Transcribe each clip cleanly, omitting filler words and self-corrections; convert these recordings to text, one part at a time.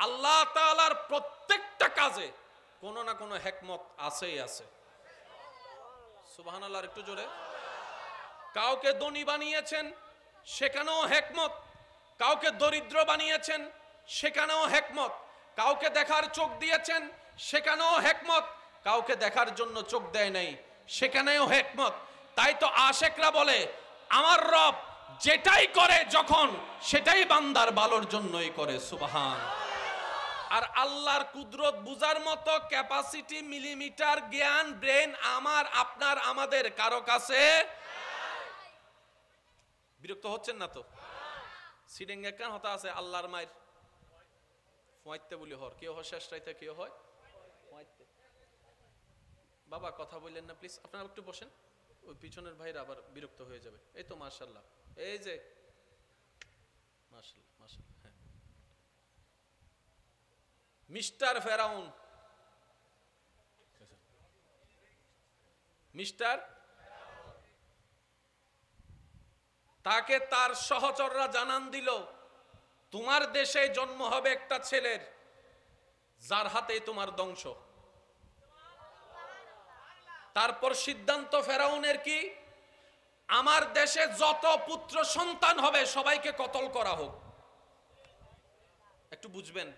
আল্লাহ তাআলার প্রত্যেকটা কাজে কোনো না কোনো হিকমত আছেই আছে। সুবহানাল্লাহ, একটু জোরে। কাউকে ধনী বানিয়েছেন, সেখানেও হিকমত। কাউকে দরিদ্র বানিয়েছেন, সেখানেও হিকমত। কাউকে দেখার চোখ দিয়েছেন, সেখানেও হিকমত। কাউকে দেখার জন্য চোখ দেয় নাই, সেখানেও হিকমত। তাই তো আশিকরা বলে, আমার রব যেটাই করে যখন, সেটাই বান্দার ভালোর জন্যই করে। সুবহান। আর আল্লাহর কুদরত বুঝার মতো ক্যাপাসিটি, মিলিমিটার জ্ঞান, ব্রেন আমার, আপনার, আমাদের কারো কাছে। বিরক্ত হচ্ছেন না তো? সিডেঙ্গে কেন হতা আছে আল্লাহর মায়ের ফোয়াইতে বলি হর, কেউ হয় শেষ রাইতে, কেউ হয় ফোয়াইতে। বাবা কথা বললেন না প্লিজ, আপনারা একটু বসেন, ওই পিছনের ভাইরা আবার বিরক্ত হয়ে যাবে। এই তো মাশাআল্লাহ, এই যে মাশাআল্লাহ মাশাআল্লাহ। হ্যাঁ, মিস্টার ফেরাউন, মিস্টার, তাকে তার সহচররা জানান দিল, তোমার দেশে জন্ম হবে একটা ছেলের, যার হাতে তোমার ধ্বংস। তারপর সিদ্ধান্ত ফেরাউনের কি, আমার দেশে যত পুত্র সন্তান হবে সবাইকে কতল করা হোক। একটু বুঝবেন,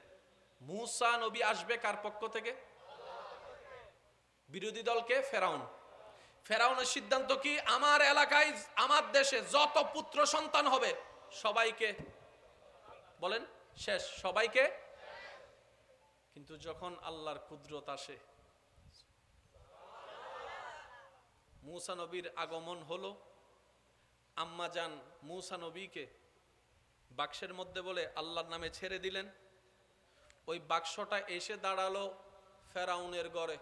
মূসা নবী আসবে কার পক্ষ থেকে? বিরোধী দলকে, ফেরাউন। ফেরাউনের সিদ্ধান্ত কি, আমার এলাকায়, আমার দেশে যত পুত্র সন্তান হবে সবাইকে, বলেন শেষ, সবাইকে। কিন্তু যখন আল্লাহর কুদরত আসে, মূসা নবীর আগমন হলো, আম্মা জান মূসা নবীকে বাক্সের মধ্যে বলে আল্লাহর নামে ছেড়ে দিলেন। ওই বাক্সটা এসে দাঁড়ালো ফেরাউনের ঘরে।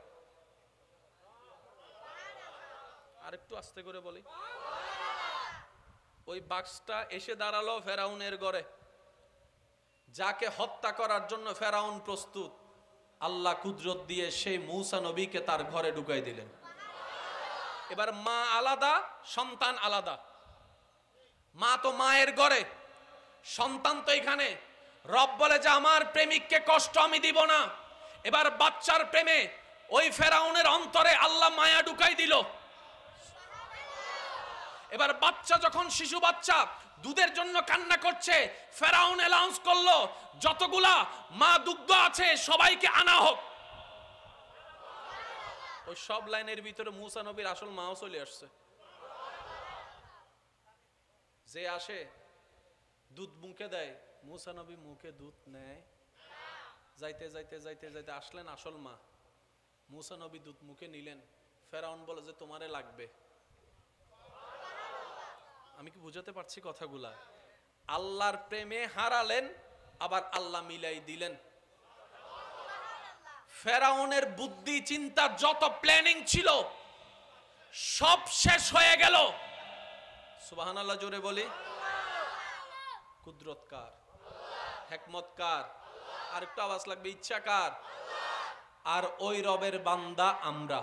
আর একটু আস্তে করে বলি, ওই বাক্সটা এসে দাঁড়ালো ফেরাউনের ঘরে। যাকে হত্যা করার জন্য ফেরাউন প্রস্তুত, আল্লাহ কুদরত দিয়ে সেই মূসা নবীকে তার ঘরে ঢুকাই দিলেন। এবার মা আলাদা, সন্তান আলাদা। মা তো মায়ের ঘরে, সন্তান তো এখানে। রব বলে যে আমার প্রেমিককে কষ্ট আমি দিব না। এবার বাচ্চার প্রেমে ওই ফেরাউনের অন্তরে আল্লাহ মায়া ঢুকাই দিল। এবার বাচ্চা যখন, শিশু বাচ্চা দুধের জন্য কান্না করছে, ফেরাউন অ্যানাউন্স করলো যতগুলা মা দুগ্ধ আছে সবাইকে আনা হোক। ওই সব লাইনের ভিতরে মূসা নবীর আসল মাও চলে আসছে। যে আসে দুধ মুখে দেয়, মূসা নবী মুখে দুধ নেয়। যাইতে যাইতে যাইতে যাইতে আসলেন আসল মা। মূসা নবী দুধ মুখে নিলেন। ফেরাউন বলে যে তোমারে লাগবে। আমি কি বুঝাতে পারছি কথাগুলা? আল্লাহর প্রেমে হারালেন, আবার আল্লাহ মিলাই দিলেন। ফেরাউনের বুদ্ধি চিন্তা যত প্ল্যানিং ছিল সব শেষ হয়ে গেল। সুবহানাল্লাহ, জোরে বলি। কুদরত কার? হিকমত কার? আর একটু আওয়াজ লাগবে, ইচ্ছা কার? আর ওই রবের বান্দা আমরা।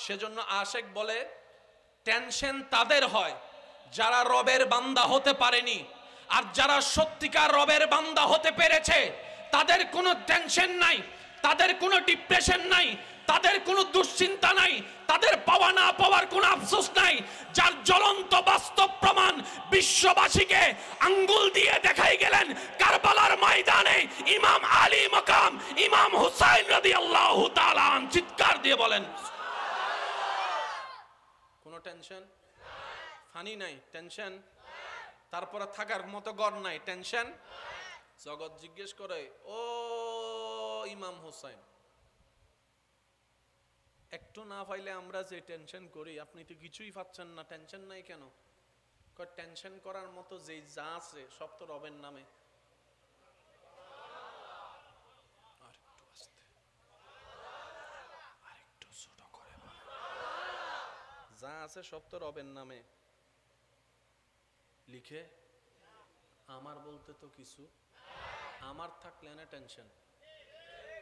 সেজন্য আশিক বলে, টেনশন তাদের হয় যারা রবের বান্দা হতে পারেনি। আর যারা সত্যিকার রবের বান্দা হতে পেরেছে তাদের কোনো টেনশন নাই, তাদের কোনো ডিপ্রেশন নাই, তাদের কোনো দুশ্চিন্তা নাই, তাদের পাওয়া না পাওয়ার কোনো আফসোস নাই। যার জ্বলন্ত বাস্তব প্রমাণ বিশ্ববাসীকে আঙ্গুল দিয়ে দেখাই গেলেন কারবালার ময়দানে ইমাম আলী মাকাম ইমাম হুসাইন রাদিয়াল্লাহু তাআলা। চিৎকার দিয়ে বলেন, কোনো টেনশন ফানি নাই, টেনশন। তারপরে থাকার মতো ঘর নাই, টেনশন। জগৎ জিজ্ঞেস করে, ও ইমাম হুসাইন, একটু না পাইলে আমরা যে টেনশন করি, আপনি তো কিছুই পাচ্ছেন না, টেনশন নাই কেন? টেনশন করার মতো যেই যা আছে সব তো রবের নামে। আর একটু আস্তে, আর একটু ছোট করে বলেন, যা আছে সব তো রবের নামে লিখে। আমার বলতে তো কিছু, আমার থাকলে না টেনশন।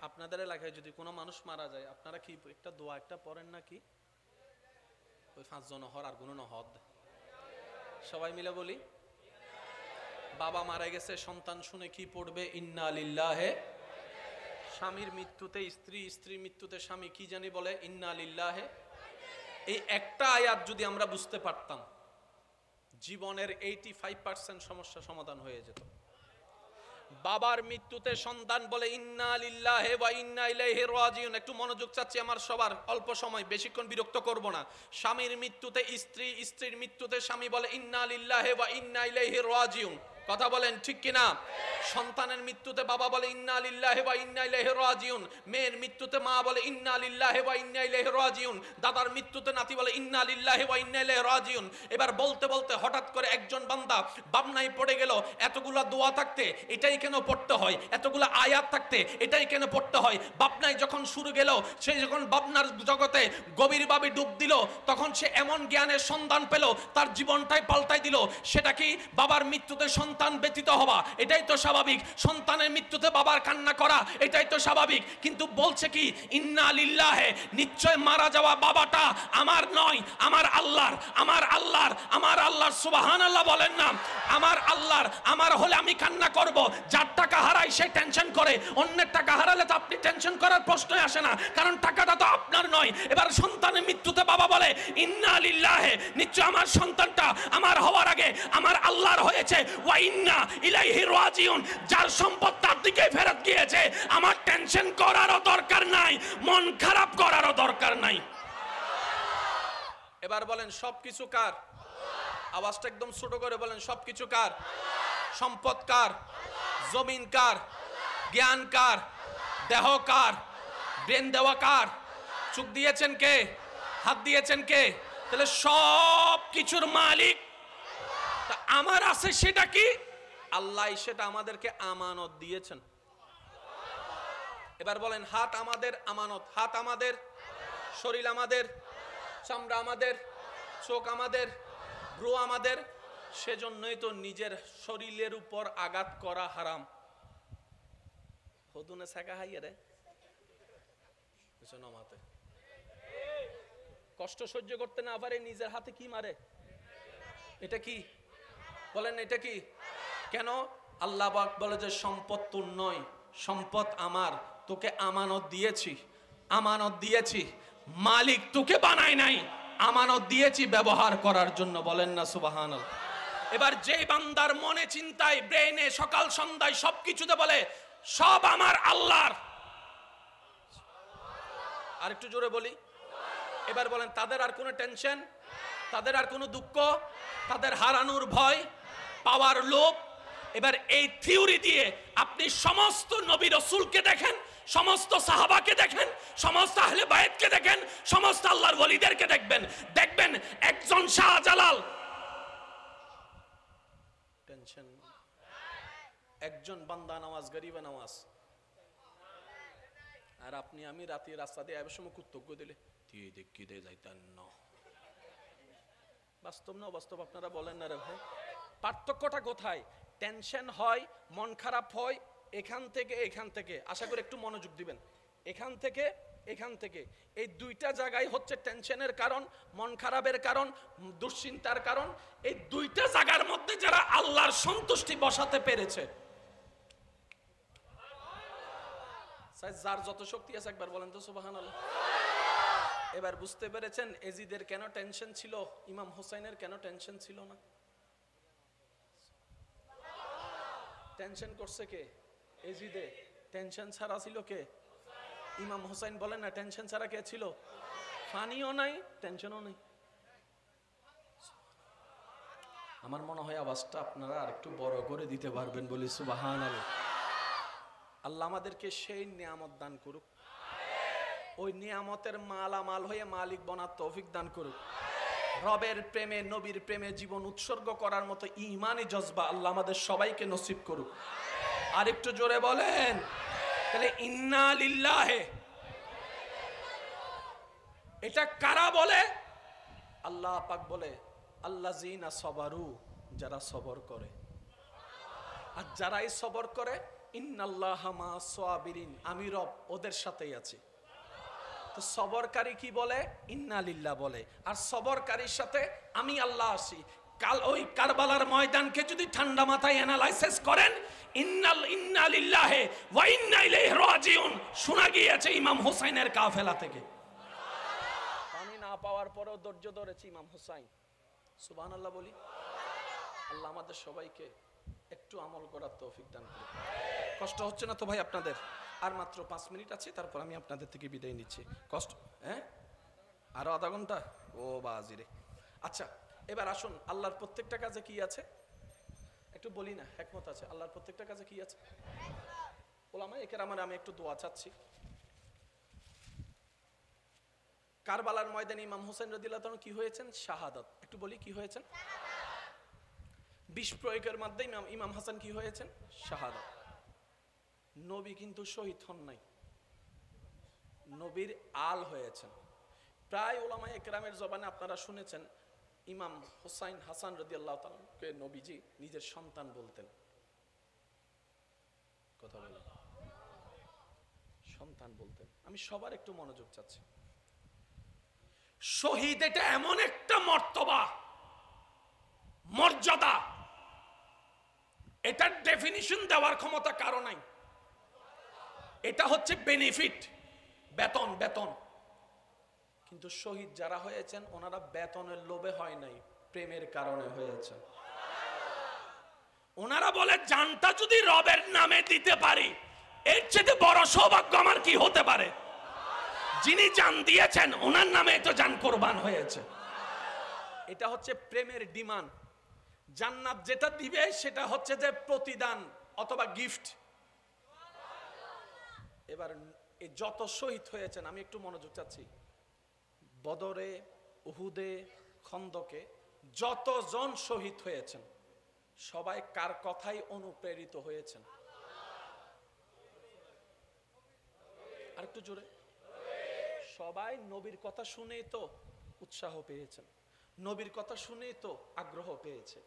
আপনাদের এলাকায় যদি কোনো মানুষ মারা যায়, আপনারা কি একটা দোয়া একটা পড়েন নাকি? ওই 5 জন হর আর গুণ নহদ, সবাই মিলে বলি, বাবা মারা গেছে, সন্তান শুনে কি পড়বে? ইন্না লিল্লাহি। স্বামীর মৃত্যুতে স্ত্রী, স্ত্রীর মৃত্যুতে স্বামী কি জানি বলে? ইন্না লিল্লাহি। এই একটা আয়াত যদি আমরা বুঝতে পারতাম, জীবনের 85% সমস্যা সমাধান হয়ে যেত। বাবার মৃত্যুতে সন্তান বলে ইন্না লিল্লাহি ওয়া ইন্না ইলাইহি রাজিউন। একটু মনোযোগ চাচ্ছি আমার সবার, অল্প সময়, বেশিক্ষণ বিরক্ত করব না। স্বামীর মৃত্যুতে স্ত্রী, স্ত্রীর মৃত্যুতে স্বামী বলে ইন্না লিল্লাহি ওয়া ইন্না ইলাইহি রাজিউন। কথা বলেন ঠিক কিনা? সন্তানের মৃত্যুতে বাবা বলে ইন্না লিল্লাহি ওয়া ইন্না ইলাইহি রাজিউন। মেয়ের মৃত্যুতে মা বলে ইন্না লিল্লাহি ওয়া ইন্না ইলাইহি রাজিউন। দাদার মৃত্যুতে নাতি বলে ইন্না লিল্লাহি ওয়া ইন্না ইলাইহি রাজিউন। এবার বলতে বলতে হঠাৎ করে একজন বান্দা ভাবনায় পড়ে গেল, এতগুলা দোয়া থাকতে এটাই কেন পড়তে হয়? এতগুলা আয়াত থাকতে এটাই কেন পড়তে হয়? ভাবনায় যখন শুরু গেল, সে যখন ভাবনার জগতে গভীরভাবে ডুব দিল, তখন সে এমন জ্ঞানের সন্ধান পেল, তার জীবনটাই পাল্টাই দিল। সেটা কি? বাবার মৃত্যুতে সন্তান ব্যতীত হওয়া, এটাই তো স্বাভাবিক। সন্তানের মৃত্যুতে বাবার কান্না করা, এটাই তো স্বাভাবিক। কিন্তু বলছে কি? ইন্না লিল্লাহি, নিশ্চয় মারা যাওয়া বাবাটা আমার নয়, আমার আল্লাহর। আমার আল্লাহর, আমার আল্লাহর। সুবহানাল্লাহ বলেন না? আমার আল্লাহর। আমার হলে আমি কান্না করব। যার টাকা হারায় সে টেনশন করে, অন্যের টাকা হারালে তো আপনি টেনশন করার প্রশ্নই আসে না, কারণ টাকাটা তো আপনার নয়। এবার সন্তানের মৃত্যুতে বাবা বলে ইন্না লিল্লাহি, নিশ্চয় আমার সন্তানটা আমার হওয়ার আগে আমার আল্লাহর হয়েছে। ওয়া ইন্না ইলাইহি রাজিউন, যার সম্পদ তার দিকে ফেরত গিয়েছে। আমার টেনশন করারও দরকার নাই, মন খারাপ করারও দরকার নাই। এবার বলেন সবকিছু কার? আওয়াজটা একদম ছোট করে বলেন, সবকিছু কার? সম্পদ কার? জমিন কার? জ্ঞান কার? দেহ কার? ব্রেন দেওয়া কার? চোখ দিয়েছেন কে? হাত দিয়েছেন কে? তাহলে সব কিছুর মালিক তা আমার আছে, সেটা কি? আল্লাহ সেটা আমাদেরকে আমানত দিয়েছেন। এবার বলেন হাত আমাদের আমানত। হাত আমাদের, শরীর আমাদের, চামড়া আমাদের, চোখ আমাদের, ভ্রু আমাদের। সেজন্যই তো নিজের শরীরের উপর আঘাত করা হারাম। হদুনে ছাকা হাইয়ে রে নমাতে কষ্ট সহ্য করতে না পারে নিজের হাতে কি মারে? এটা কি? বলেন এটা কি? কেন? আল্লাহ পাক বলে যে সম্পদ তোর নয়, সম্পদ আমার, তোকে আমানত দিয়েছি। আমানত দিয়েছি, মালিক তোকে বানাই নাই, আমানত দিয়েছি ব্যবহার করার জন্য। বলেন না সুবহানাল্লাহ? এবার যে বান্দার মনে চিন্তায় ব্রেনে সকাল সন্ধ্যায় সবকিছুতে বলে সব আমার আল্লাহর, আর একটু জোরে বলি, এবার বলেন তাদের আর কোনো টেনশন, তাদের আর কোনো দুঃখ, তাদের হারানোর ভয়, পাওয়ার লোভ। এবার এই থিওরি দিয়ে আপনি সমস্ত নবী রাসূলকে দেখেন, সমস্ত সাহাবাকে দেখেন, সমস্ত আহলে বায়তকে দেখেন, সমস্ত আল্লাহর ওলিদেরকে দেখবেন, দেখবেন একজন শাহজালাল টেনশন, একজন বান্দা নামাজ, গরিব নামাজ। আর আপনি আমি রাতে রাস্তা দিয়ে আবার সময় কৃতজ্ঞ দিলে দিয়ে দেখি দিয়ে যাইতেন না। বাস্তব না বাস্তব আপনারা বলেন না রে ভাই? পার্থক্যটা কোথায়? টেনশন হয়, মন খারাপ হয় এখান থেকে এখান থেকে। আশা করি একটু মনোযোগ দিবেন। এখান থেকে এখান থেকে, এই দুইটা জায়গায় হচ্ছে টেনশনের কারণ, মন খারাপের কারণ, দুশ্চিন্তার কারণ। এই দুইটা জায়গার মধ্যে যারা আল্লাহর সন্তুষ্টি বসাতে পেরেছে, যার যত শক্তি আছে একবার বলেন তো সুবহানাল্লাহ। এবার বুঝতে পেরেছেন এজিদের কেন টেনশন ছিল, ইমাম হোসেনের কেন টেনশন ছিল না? টেনশন করছে কে? এজিদে। টেনশন ছাড়া ছিল কে? ইমাম হোসেন। বলেন না টেনশন ছাড়া কে ছিল? ফানিও নাই, টেনশনও নেই। আমার মনে হয় আওয়াজটা আপনারা আরেকটু বড় করে দিতে পারবেন বলি সুবহানাল্লাহ। আল্লাহ আমাদেরকে সেই নিয়ামত দান করুক, ওই নিয়ামতের মালামাল হয়ে মালিক বনার তৌফিক দান করুক। রবের প্রেমে, নবীর প্রেমে জীবন উৎসর্গ করার মতো ঈমানি জজবা আল্লাহ আমাদের সবাইকে নসিব করুক। আর একটু জোরে বলেন তাহলে ইন্না লিল্লাহি। এটা কারা বলে? আল্লাহ পাক বলে আল্লাযিনা সবারু, যারা সবর করে। আর যারাই সবর করে ইন্নাল্লাহা মা'আস সাবিরিন, আমি রব ওদের সাথেই আছি। তো সবরকারী কি বলে? ইন্না লিল্লাহ বলে। আর সবরকারীর সাথে আমি আল্লাহ আছি। কাল ওই কারবালার ময়দানকে যদি ঠান্ডা মাথায় অ্যানালাইসিস করেন, ইন্না লিল্লাহি ওয়া ইন্না ইলাইহি রাজিউন শোনা গিয়েছে ইমাম হুসাইনের কাফেলা থেকে। পানি না পাওয়ার পরেও ধৈর্য ধরেছে ইমাম হুসাইন। সুবহানাল্লাহ বলি। আল্লাহ আমাদের সবাইকে একটু আমল করার তৌফিক দান করুন। কষ্ট হচ্ছে না তো ভাই আপনাদের? আর মাত্র 5 মিনিট আছে, তারপর আমি আপনাদের থেকে বিদায় নিচ্ছি। কষ্ট, হ্যাঁ আরো আধা ঘন্টা? ও বাজিরে। আচ্ছা এবার আসুন, আল্লাহর প্রত্যেকটা কাজে কি আছে একটু বলি না, হিকমত আছে। আল্লাহর প্রত্যেকটা কাজে কি আছে? ওলামায়ে কেরামের আমি একটু দোয়া চাচ্ছি। কারবালার ময়দানে ইমাম হোসেন রাদিয়াল্লাহু তাআলা কি হয়েছেন? শাহাদাত। একটু বলি কি হয়েছেন? বিষ প্রয়োগের মাধ্যমে ইমাম হাসান কি হয়েছেন? শাহাদাত। নবী কিন্তু শহীদ হন নাই, নবীর আল হয়েছেন। প্রায় ওলামায়ে কেরামের জবানে আপনারা শুনেছেন ইমাম হুসাইন হাসান রাদিয়াল্লাহু তাআলাকে নবীজি নিজের সন্তান বলতেন। কথা বলেন, সন্তান বলতেন। আমি সবার একটু মনোযোগ চাচ্ছি। শহীদ এটা এমন একটা মর্তবা, মর্যাদা, এটার ডেফিনিশন দেওয়ার ক্ষমতা কারো নাই। এটা হচ্ছে বেনিফিট, বেতন বেতন। কিন্তু শহীদ যারা হয়েছেন ওনারা বেতনের লোভে হয় নাই, প্রেমের কারণে হয়েছে। ওনারা বলে জানটা যদি রবের নামে দিতে পারি এর চেয়ে বড় সৌভাগ্য আমার কি হতে পারে। যিনি জান দিয়েছেন ওনার নামে তো জান কোরবান হয়েছে। এটা হচ্ছে প্রেমের ডিমান্ড। জান্নাত যেটা দিবে সেটা হচ্ছে যে প্রতিদান অথবা গিফট। এবার যত শহীদ হয়েছেন আমি একটু মনোযোগ চাচ্ছি। বদরে, উহুদে, খন্দকে যতজন শহীদ হয়েছেন সবাই কার কথাই অনুপ্রেরিত হয়েছেন? আর একটু জোরে। সবাই নবীর কথা শুনেই তো উৎসাহ পেয়েছেন, নবীর কথা শুনেই তো আগ্রহ পেয়েছে,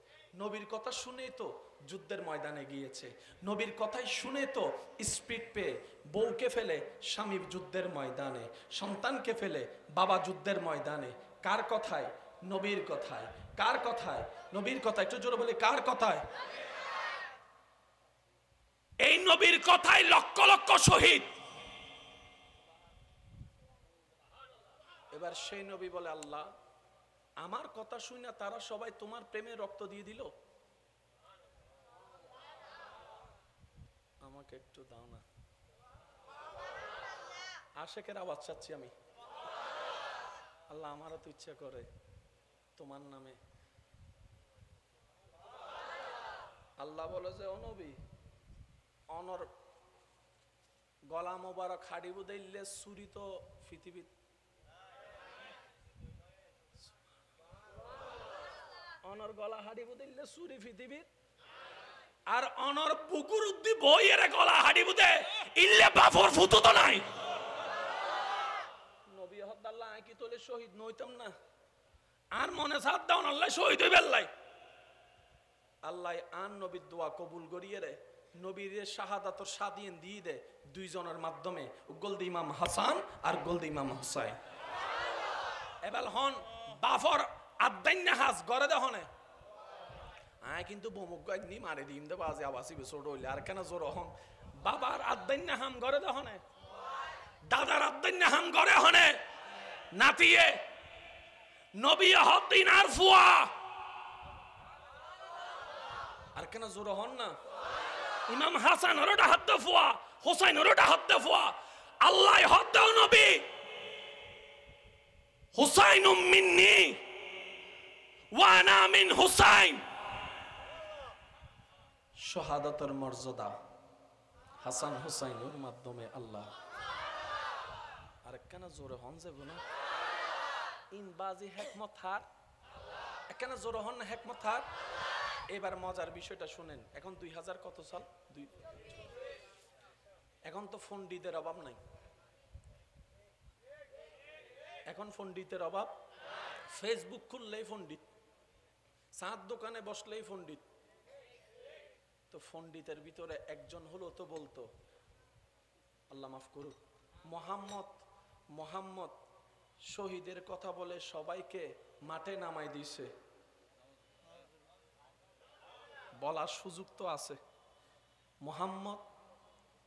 নবীর কথা শুনেই তো যুদ্ধের ময়দানে গিয়েছে, নবীর কথাই শুনে তো স্পিড পেয়ে বউকে ফেলে স্বামীর যুদ্ধের ময়দানে, সন্তানকে ফেলে বাবা যুদ্ধের ময়দানে। কার কথায়? নবীর কথায়। কার কথায়? নবীর কথা। একটু জোরে বলে কার কথায়? এই নবীর কথায় লক্ষ লক্ষ শহীদ। এবার সেই নবী বলে আল্লাহ আমার কথা শুনে তারা সবাই তোমার প্রেমে রক্ত দিয়ে দিল, আমাকে একটু দাও না। আশেকের আওয়াজ চাচ্ছি আমি। আল্লাহ আমারও তো ইচ্ছা করে তোমার নামে। আল্লাহ বলে যে ও নবী, অনর গলা মোবারক হাড়ি বুদাইলে চুরি তো পৃথিবীত, অনর গলা হাড়ি বুদাইলে চুরি পৃথিবীত, আর অনর বুকুর উদ্দি বইয়ের গলা হাড়ি বুদে ইল্লে বাফর ফুতো তো নাই। নবী হদ্দাল্লাহ কি তোলে শহীদ নইতাম না, আর মনে সাথ দাও না আল্লাহ শহীদ হই বেল্লাই। আল্লাহ আন নবীর দোয়া কবুল করিয়ে রে নবীর শাহাদাতর স্বাধীন দিয়ে দে দুইজনের মাধ্যমে, গোলদি ইমাম হাসান আর গোলদি ইমাম হুসাইন। এবার হন বাফর আদাইন্না হাস গড়ে দহনে আয় কিন্তু বমুক নি মারে দিম দে বাজে আবাসি ছোট হইলে আর কেন জোর হন। বাবার আদাইন্না হাম গড়ে দহনে, দাদার আদাইন্না হাম গড়ে হনে, নাতিয়ে নবী হদ্দিন আর ফুয়া আর কেন জোর হন না। ইমাম হাসান ওরটা হাত ফুয়া, হুসাইন ওরটা হাত ফুয়া। আল্লাহ হদ দাও নবী হুসাইনুম মিন্নি ওয়া আনা মিন হুসাইন। শাহাদাতের মর্যাদা হাসান হুসাইনের মাধ্যমে আল্লাহ। আর কেন জোরে হন যাব না ইন বাজি হিকমত হার, কেন জোরে হন না হিকমত হার। এবার মজার বিষয়টা শুনেন। এখন 2000 কত সাল? এখন তো পণ্ডিতের অভাব নাই, এখন পণ্ডিতের অভাব। ফেসবুক খুললেই পণ্ডিত, চাঁদ দোকানে বসলেই পণ্ডিত। তো পণ্ডিতের ভিতরে একজন হলো তো বলতো আল্লাহ মাফ করুক, মোহাম্মদ শহীদের কথা বলে সবাইকে মাঠে নামাই দিছে। বলার সুযোগ তো আছে। মুহাম্মদ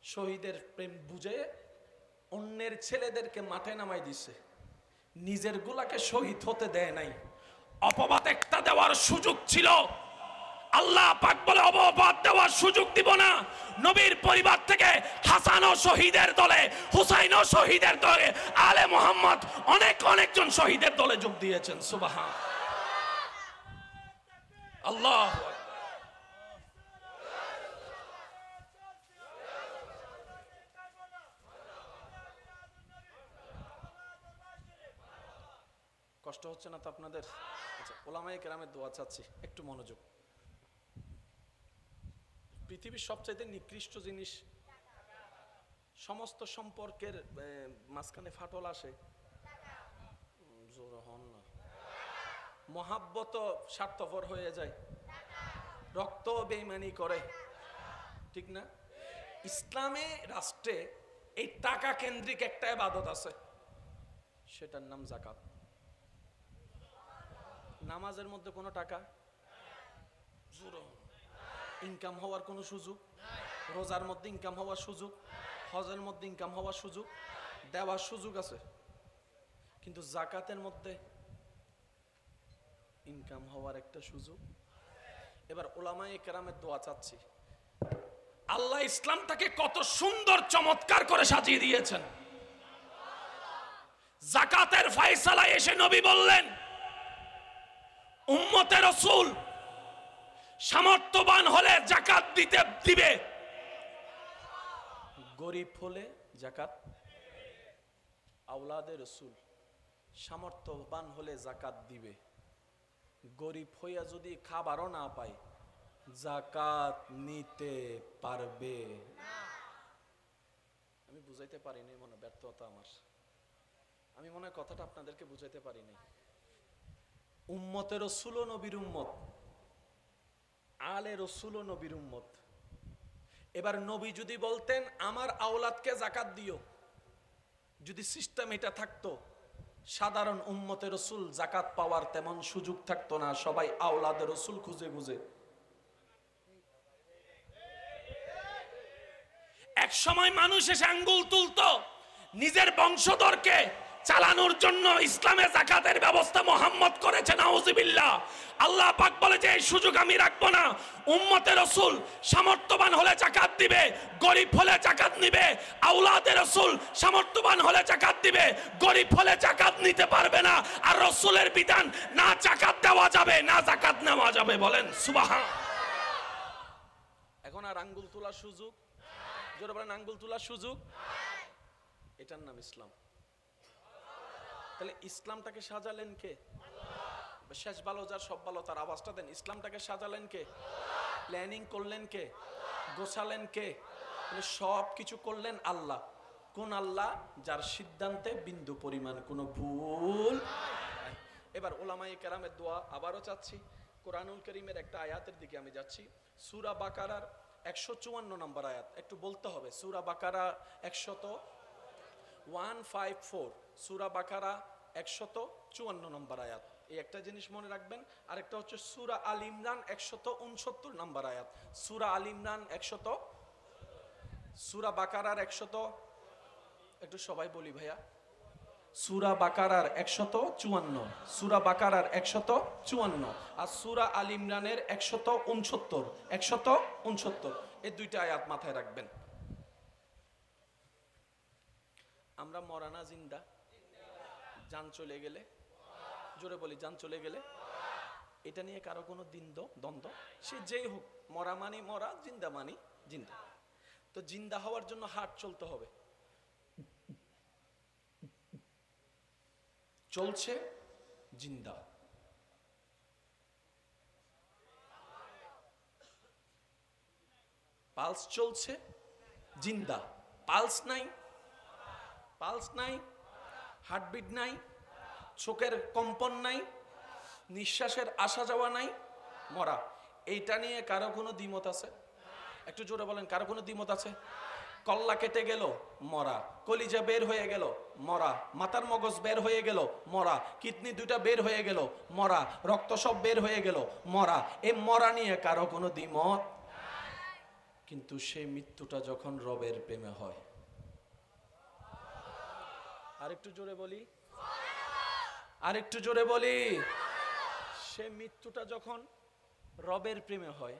শহীদের প্রেম বুঝে অন্যের ছেলেদেরকে মাঠে নামাই দিছে, নিজের গুলাকে শহীদ হতে দেয় নাই। অপবাদ একটা দেওয়ার সুযোগ ছিল, আল্লাহ পাক বলে অপবাদ দেওয়ার সুযোগ দিব না। নবীর পরিবার থেকে হাসানও শহীদের দলে, হুসাইনও শহীদের দলে, আলে মুহাম্মদ অনেকজন শহীদের দলে যোগ দিয়েছেন। সুবহান আল্লাহ। কষ্ট হচ্ছে না তো আপনাদের? আচ্ছা, ওলামায়ে কেরামের দোয়া চাচ্ছি, একটু মনোযোগ। পৃথিবীর সবচাইতে নিকৃষ্ট জিনিস, সমস্ত সম্পর্কের মাঝখানে ফাটল আসে, জোর হন না, মহাব্বত স্বার্থপর হয়ে যায়, রক্ত বেঈমানি করে, ঠিক না? ইসলামে রাষ্ট্রে এই টাকা কেন্দ্রিক একটা ইবাদত আছে, সেটার নাম যাকাত। নামাজের মধ্যে কোনো টাকা ইনকাম হওয়ার কোনো সুযোগ, রোজার মধ্যে ইনকাম হওয়ার সুযোগ, হজের মধ্যে ইনকাম হওয়ার সুযোগ, দেওয়ার সুযোগ আছে, কিন্তু যাকাতের মধ্যে ইনকাম হওয়ার একটা সুযোগ। এবার উলামায়ে কেরামের দোয়া চাচ্ছি, আল্লাহ ইসলামটাকে কত সুন্দর চমৎকার করে সাজিয়ে দিয়েছেন। যাকাতের ফয়সালায় এসে নবী বললেন, উম্মতে রাসূল সামর্থ্যবান হলে যাকাত দিবে, গরিব হলে যাকাত। আওলাদে রাসূল সামর্থ্যবান হলে যাকাত দিবে, গরিব হইয়া যদি খাবারও না পায় যাকাত নিতে পারবে না। আমি বুঝাইতে পারিনি, মনে ব্যর্থতা আমার, আমি মনে হয় কথাটা আপনাদেরকে বুঝাইতে পারিনি। উম্মতে রাসূল ও নবীর উম্মত, আলে রাসূল ও নবীর উম্মত। এবার নবী যদি বলতেন আমার আওলাদকে যাকাত দিও, যদি সিস্টেম এটা থাকতো, সাধারণ উম্মতে রাসূল যাকাত পাওয়ার তেমন সুযোগ থাকতো না, সবাই আওলাদে রাসূল খুঁজে খুঁজে। এক সময় মানুষ এসে আঙ্গুল তুলতো নিজের বংশধরকে চালানোর জন্য, ইসলামে যাকাতের ব্যবস্থা মুহাম্মদ করেছে, নাউযুবিল্লাহ। আল্লাহ পাক বলে যে এই সুযোগ আমি রাখবো না। উম্মতে রাসূল সামর্থ্যবান হলে যাকাত দিবে, গরিব হলে যাকাত নিবে। আওলাদে রাসূল সামর্থ্যবান হলে যাকাত দিবে, গরিব হলে যাকাত নিতে পারবে না। আর রাসূলের বিধান, না যাকাত দেওয়া যাবে না যাকাত নেওয়া যাবে। বলেন সুবহান। এখন আর আঙ্গুল তোলার সুযোগ, জোরে বলেন আঙ্গুল তোলার সুযোগ, এটার নাম ইসলাম। তাহলে ইসলামটাকে সাজালেন কে? শেষ ভালো যার সব ভালো তার আওয়াজটা দেন। ইসলামটাকে সাজালেন কে? প্ল্যানিং করলেন কে? গোছালেন কে? সব কিছু করলেন আল্লাহ। কোন আল্লাহ? যার সিদ্ধান্তে বিন্দু পরিমাণ কোনো ভুল। এবার উলামায়ে কেরামের দোয়া আবারও চাচ্ছি। কোরআনুল কারীমের একটা আয়াতের দিকে আমি যাচ্ছি, সূরা বাকারার 154 নম্বর আয়াত। একটু বলতে হবে, সূরা বাকারা 154, সূরা বাকারা 154 নম্বর আয়াত। এই একটা জিনিস মনে রাখবেন। আরেকটা হচ্ছে সূরা আল ইমরান 169 নম্বর আয়াত। সূরা আল ইমরান 100, সূরা বাকারার 100, একটু সবাই বলি ভাইয়া, সূরা বাকারার 154, সূরা বাকারার 154 আর সূরা আল ইমরানের 169। এই দুইটা আয়াত মাথায় রাখবেন। আমরা মরা না জিন্দা? জান চলে গেলে, জোরে বলি জান চলে গেলে, এটা নিয়ে কারো কোনো দ্বন্দ্ব, সে যেই হোক, মরা মানি মরা, জিন্দা মানি জিন্দা। তো জিন্দা হওয়ার জন্য হার্ট চলতে হবে, চলছে জিন্দা। পালস চলছে জিন্দা, পালস নাই, পালস নাই, হার্টবিট নাই, চোখের কম্পন নাই, নিঃশ্বাসের আসা যাওয়া নাই, মরা। এইটা নিয়ে কারো কোনো দ্বিমত আছে? একটু জোরে বলেন, কারো কোনো দ্বিমত আছে? কল্লা কেটে গেল, মরা। কলিজা বের হয়ে গেল, মরা। মাথার মগজ বের হয়ে গেল, মরা। কিডনি দুইটা বের হয়ে গেল, মরা। রক্ত সব বের হয়ে গেল, মরা। এই মরা নিয়ে কারো কোনো দ্বিমত। কিন্তু সেই মৃত্যুটা যখন রবের প্রেমে হয়, আরেকটু জোরে বলি, আরেকটু জোরে বলি, সে মৃত্যুটা যখন রবের প্রেমে হয়,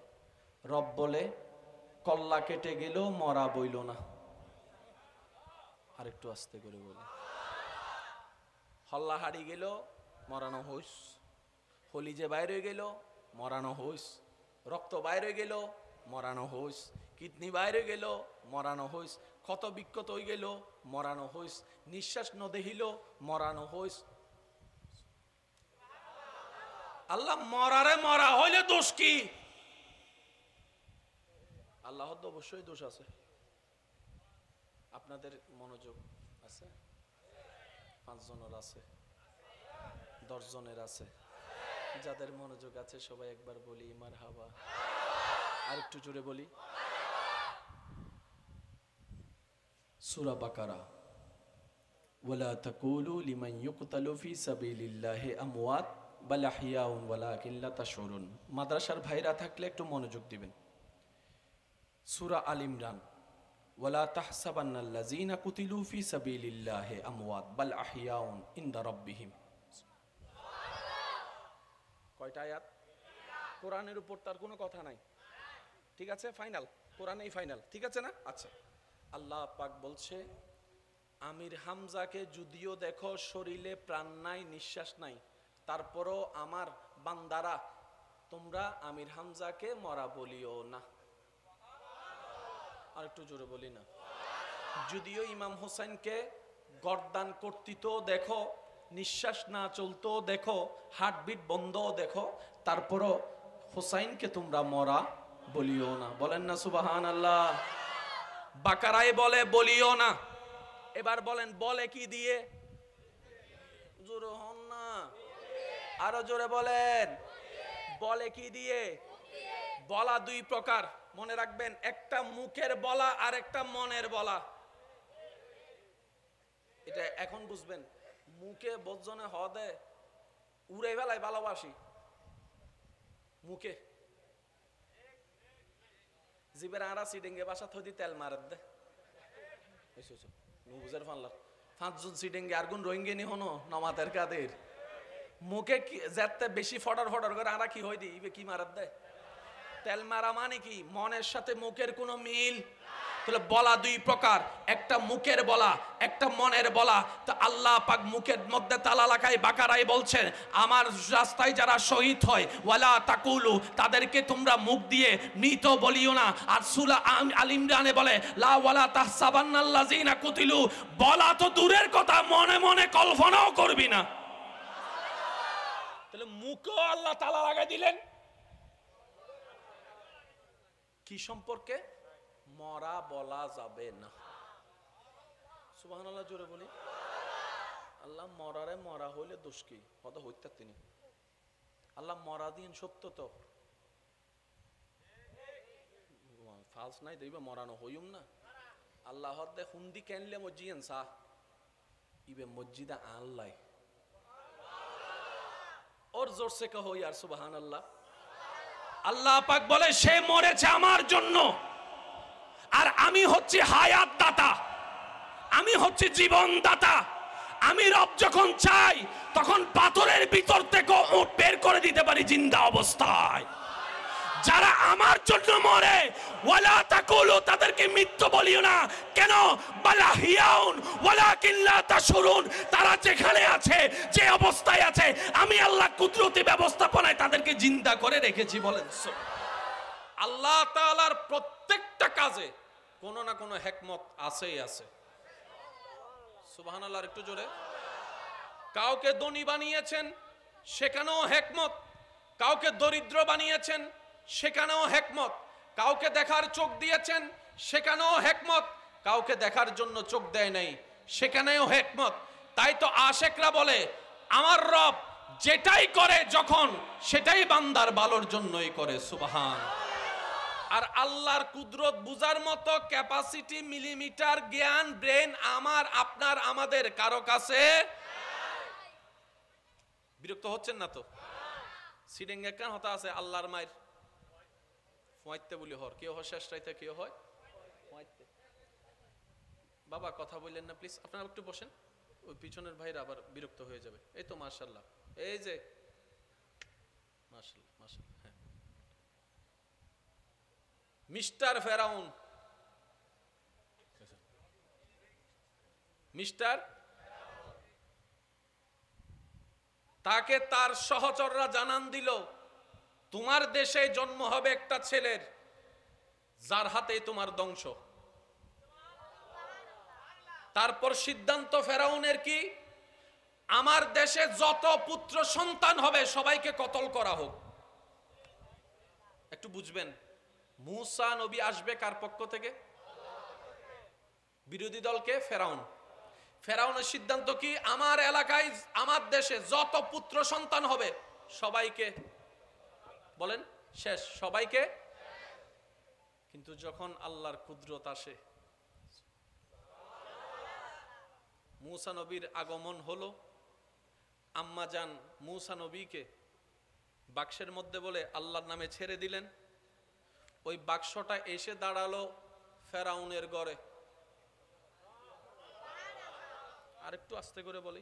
রব বলে কল্লা কেটে গেল, মরা বইল না। আরেকটু আস্তে করে বলি, হল্লা হারিয়ে গেল, মরানো হইস। হলিজে বাইরে গেল, মরানো হইস। রক্ত বাইরে গেল, মরানো হইস। কিডনি বাইরে গেল, মরানো হইস। ক্ষত বিক্ষত হয়ে গেল, মরানো হইস। নিঃশ্বাস ন দেহিল, মরানো হইস। আল্লাহ মরারে মরা হইলে দোষ কি? আল্লাহর তো অবশ্যই দোষ আছে। আপনাদের মনোযোগ আছে? 5 জনের আছে, 10 জনের আছে। যাদের মনোযোগ আছে সবাই একবার বলি মারহাবা। আর একটু জোরে বলি। সূরা বাকারা, ওয়ালা তাকুলু লিমান ইউকতালু ফি সাবিলিল্লাহি আমওয়াত বাল আহইয়াউন ওয়ালাকিন লা তাশউরুন। মাদ্রাসার ভাইরা থাকলে একটু মনোযোগ দিবেন। সূরা আল ইমরান, ওয়ালা তাহসাবান্নাল্লাযীনা কুতিলু ফি সাবিলিল্লাহি আমওয়াত বাল আহইয়াউন ইনদা রাব্বিহিম। কয়টা আয়াত? কোরআনের উপর তার কোনো কথা নাই, ঠিক আছে? ফাইনাল, কোরআনেই ফাইনাল, ঠিক আছে না? আচ্ছা, আল্লাহ পাক বলছে, আমির হামজাকে যদিও দেখো শরীরে প্রাণ নাই, নিঃশ্বাস নাই, তারপরও আমার বান্দারা তোমরা আমির হামজাকে মরা বলিও না। আর একটু জোরে বলি না। যদিও ইমাম হোসেনকে গর্দান কর্তৃত দেখো, নিঃশ্বাস না চলতো দেখো, হার্টবিট বন্ধ দেখো, তারপরও হোসাইনকে তোমরা মরা বলিও না। বলেন না সুবহানাল্লাহ। বাকারায় বলে বলিও না। এবার বলেন বলে কি দিয়ে? জোরে হন না, আরো জোরে বলেন। বলে কি দিয়ে? বলা 2 প্রকার, মনে রাখবেন। একটা মুখের বলা আর একটা মনের বলা। এটা এখন বুঝবেন। মুখে বজ্জনে হদে উড়ে ফেলায় ভালোবাসি, মুখে জিবের আড়া সিডিংয়ে বাসা থদি তেল মারাত দে বুঝের ফানলার 5 জন সিডিংয়ে আর গুণ রোহিঙ্গে নি হনো নমাতের কাদের মুখে যেতে বেশি ফটার ফটার করে আড়া কি হই দি ইবে কি মারাত দেয়? তেল মারা মানে কি? মনের সাথে মুখের কোনো মিল। তাহলে বলা 2 প্রকার, একটা মুখের বলা, একটা মনের বলা। তো আল্লাহ পাক মুখের মধ্যে তালা লাগাই বাকারায় বলছেন, আমার রাস্তায় যারা শহীদ হয় ওয়ালা তাকুলু, তাদেরকে তোমরা মুখ দিয়ে মৃত বলিও না। আর সূরা আল ইমরানে বলে লা ওয়ালা তাহসাবান্নাল্লাযিনা কুতিলু, বলা তো দূরের কথা, মনে মনে কল্পনাও করবি না। তাহলে মুখও আল্লাহ তালা লাগাই দিলেন কি সম্পর্কে? মরা বলা যাবে না। সুবহানাল্লাহ জোরে বলি। আল্লাহ মরারে মরা হইলে দোষ কি? কত হইতে তিনি আল্লাহ মরা দিন সত্য তো ফালস নাই দইবা মরানো হইম না। আল্লাহ হদে হুন্দি কেনলে মসজিদ সা ইবে মসজিদে আল্লাহ ওর জোর সে কহো ইয়ার সুবহানাল্লাহ। আল্লাহ পাক বলে সে মরেছে আমার জন্য, আর আমি হচ্ছি হায়াত দাতা, আমি হচ্ছি জীবন দাতা। আমি রব যখন চাই তখন পাথরের ভিতর থেকে উট বের করে দিতে পারি জিন্দা অবস্থায়। যারা আমার জন্য মরে ওয়ালা তাকুলু, তাদেরকে মৃত্যু বলিও না। কেন? বালা হিয়াউন ওয়ালাকিন লা তাশউরুন, তারা যেখানে আছে, যে অবস্থায় আছে, আমি আল্লাহ কুদরতি ব্যবস্থাপনায় তাদেরকে জিন্দা করে রেখেছি। বলেন আল্লাহ তাআলার প্রত্যেকটা কাজে কোনো না কোনো হিকমত আছেই আছে। সুবহানাল্লাহ একটু জোরে। কাউকে ধনী বানিয়েছেন সেখানেও হিকমত, কাউকে দরিদ্র বানিয়েছেন সেখানেও হিকমত, কাউকে দেখার চোখ দিয়েছেন সেখানেও হিকমত, কাউকে দেখার জন্য চোখ দেয় নাই সেখানেও হিকমত। তাই তো আশিকরা বলে আমার রব যেটাই করে যখন সেটাই বান্দার ভালোর জন্যই করে। সুবহান। আর আল্লাহর কুদরত বুঝার মতো ক্যাপাসিটি, মিলিমিটার জ্ঞান, ব্রেন আমার, আপনার, আমাদের কারো কাছে। বিরক্ত হচ্ছেন না তো? সিডেঙ্গে কেন হতা আছে আল্লাহর মায়ের ফোয়াইতে বলি হর কেউ হয় শেষ রাইতে, কেউ হয় ফোয়াইতে। বাবা কথা বললেন না প্লিজ, আপনারা একটু বসেন, ওই পিছনের ভাইরা আবার বিরক্ত হয়ে যাবে। এই তো মাশাআল্লাহ, এই যে মাশাআল্লাহ মাশাআল্লাহ। হ্যাঁ, মিস্টার ফেরাউন, মিস্টার, তাকে তার সহচররা জানান দিল তোমার দেশে জন্ম হবে একটা ছেলের যার হাতে তোমার ধ্বংস। তারপর সিদ্ধান্ত ফেরাউনের কি, আমার দেশে যত পুত্র সন্তান হবে সবাইকে কতল করা হোক। একটু বুঝবেন, মূসা নবী আসবে কার পক্ষ থেকে? বিরোধী দলকে, ফেরাউন। ফেরাউনের সিদ্ধান্ত কি, আমার এলাকায় আমার দেশে যত পুত্র সন্তান হবে সবাইকে বলেন শেষ, সবাইকে। কিন্তু যখন আল্লাহর কুদরত আসে, মূসা নবীর আগমন হলো, আম্মা জান মূসা নবীকে বাক্সের মধ্যে বলে আল্লাহর নামে ছেড়ে দিলেন। ওই বাক্সটা এসে দাঁড়ালো ফেরাউনের ঘরে। আর একটু আস্তে করে বলি,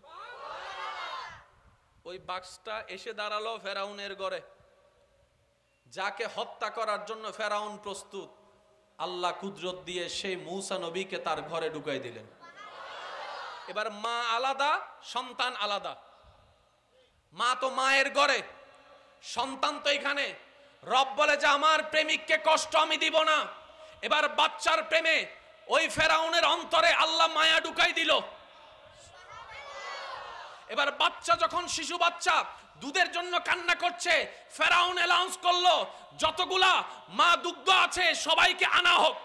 ওই বাক্সটা এসে দাঁড়ালো ফেরাউনের ঘরে। যাকে হত্যা করার জন্য ফেরাউন প্রস্তুত, আল্লাহ কুদরত দিয়ে সেই মূসা নবীকে তার ঘরে ঢুকাই দিলেন। এবার মা আলাদা, সন্তান আলাদা। মা তো মায়ের ঘরে, সন্তান তো এখানে। রব বলে যে আমার প্রেমিককে কষ্ট আমি দিব না। এবার বাচ্চার প্রেমে ওই ফেরাউনের অন্তরে আল্লাহ মায়া ঢুকাই দিল। এবার বাচ্চা যখন, শিশু বাচ্চা দুধের জন্য কান্না করছে, ফেরাউন অ্যানাউন্স করলো যতগুলা মা দুগ্ধ আছে সবাইকে আনা হোক।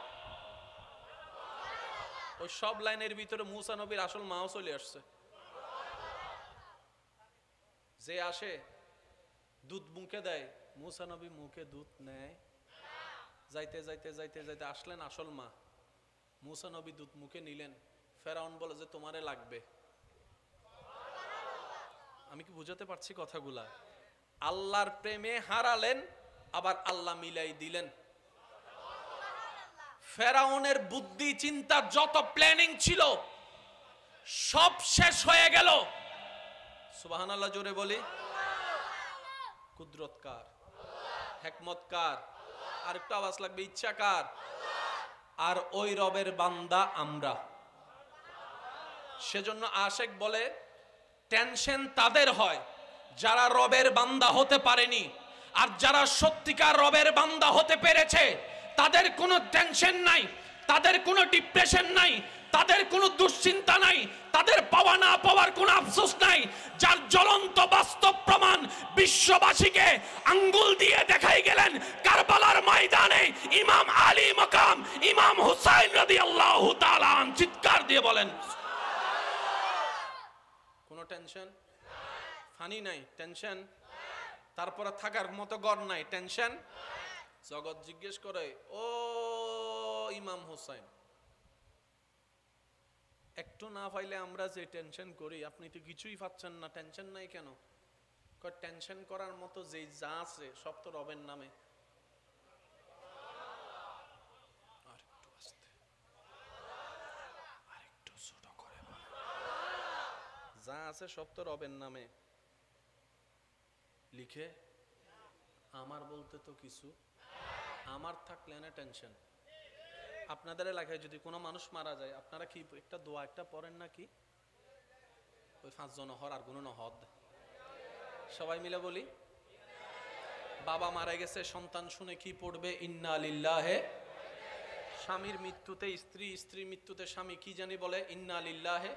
ওই সব লাইনের ভিতরে মূসা নবীর আসল মাও চলে আসছে। যে আসে দুধ মুখে দেয়, মূসা নবী মুখে দুধ নেয়। যাইতে যাইতে যাইতে যাইতে আসলেন আসল মা। মূসা নবী দুধ মুখে নিলেন। ফেরাউন বলে যে তোমারে লাগবে। আমি কি বুঝাতে পারছি কথাগুলা? আল্লাহর প্রেমে হারালেন, আবার আল্লাহ মিলাই দিলেন। ফেরাউনের বুদ্ধি চিন্তা যত প্ল্যানিং ছিল সব শেষ হয়ে গেল। সুবহানাল্লাহ জোরে বলি। কুদরত কার? হিকমত কার? আর একটু আওয়াজ লাগবে, ইচ্ছা কার? আর ওই রবের বান্দা আমরা। সেজন্য আশেক বলে টেনশন তাদের হয় যারা রবের বান্দা হতে পারেনি, আর যারা সত্যিকার রবের বান্দা হতে পেরেছে তাদের কোনো টেনশন নাই, তাদের কোনো ডিপ্রেশন নাই, তাদের কোনো দুশ্চিন্তা নাই, তাদের পাওয়া না পাওয়ার কোনো আফসোস নাই। যার জ্বলন্ত বাস্তব প্রমাণ বিশ্ববাসীকে আঙ্গুল দিয়ে দেখাই গেলেন কারবালার ময়দানে ইমাম আলী মাকাম ইমাম হুসাইন রাদিয়াল্লাহু তাআলা চিৎকার দিয়ে বলেন কোনো টেনশন ফানি নাই, টেনশন। তারপরে থাকার মতো ঘর নাই, টেনশন। জগৎ জিজ্ঞেস করে, ও ইমাম হুসাইন, একটু না পাইলে আমরা যে টেনশন করি, আপনি তো কিছুই পাচ্ছেন না, টেনশন নাই কেন? টেনশন করার মতো যে যা আছে সব তো রবের নামে। আরেকটু আস্তে, আরেকটু ছোট করে বল। যা আছে সব তো রবের নামে লিখে। আমার বলতে তো কিছু, আমার থাকলে না টেনশন। আপনাদের এলাকায় যদি কোনো মানুষ মারা যায়, আপনারা কি একটা দোয়া একটা পড়েন নাকি? ওই 5 জন হর আর গুণ নহদ সবাই মিলে বলি। বাবা মারা গেছে, সন্তান শুনে কি পড়বে? ইন্না লিল্লাহে। স্বামীর মৃত্যুতে স্ত্রী, স্ত্রীর মৃত্যুতে স্বামী কি জানি বলে? ইন্না লিল্লাহে।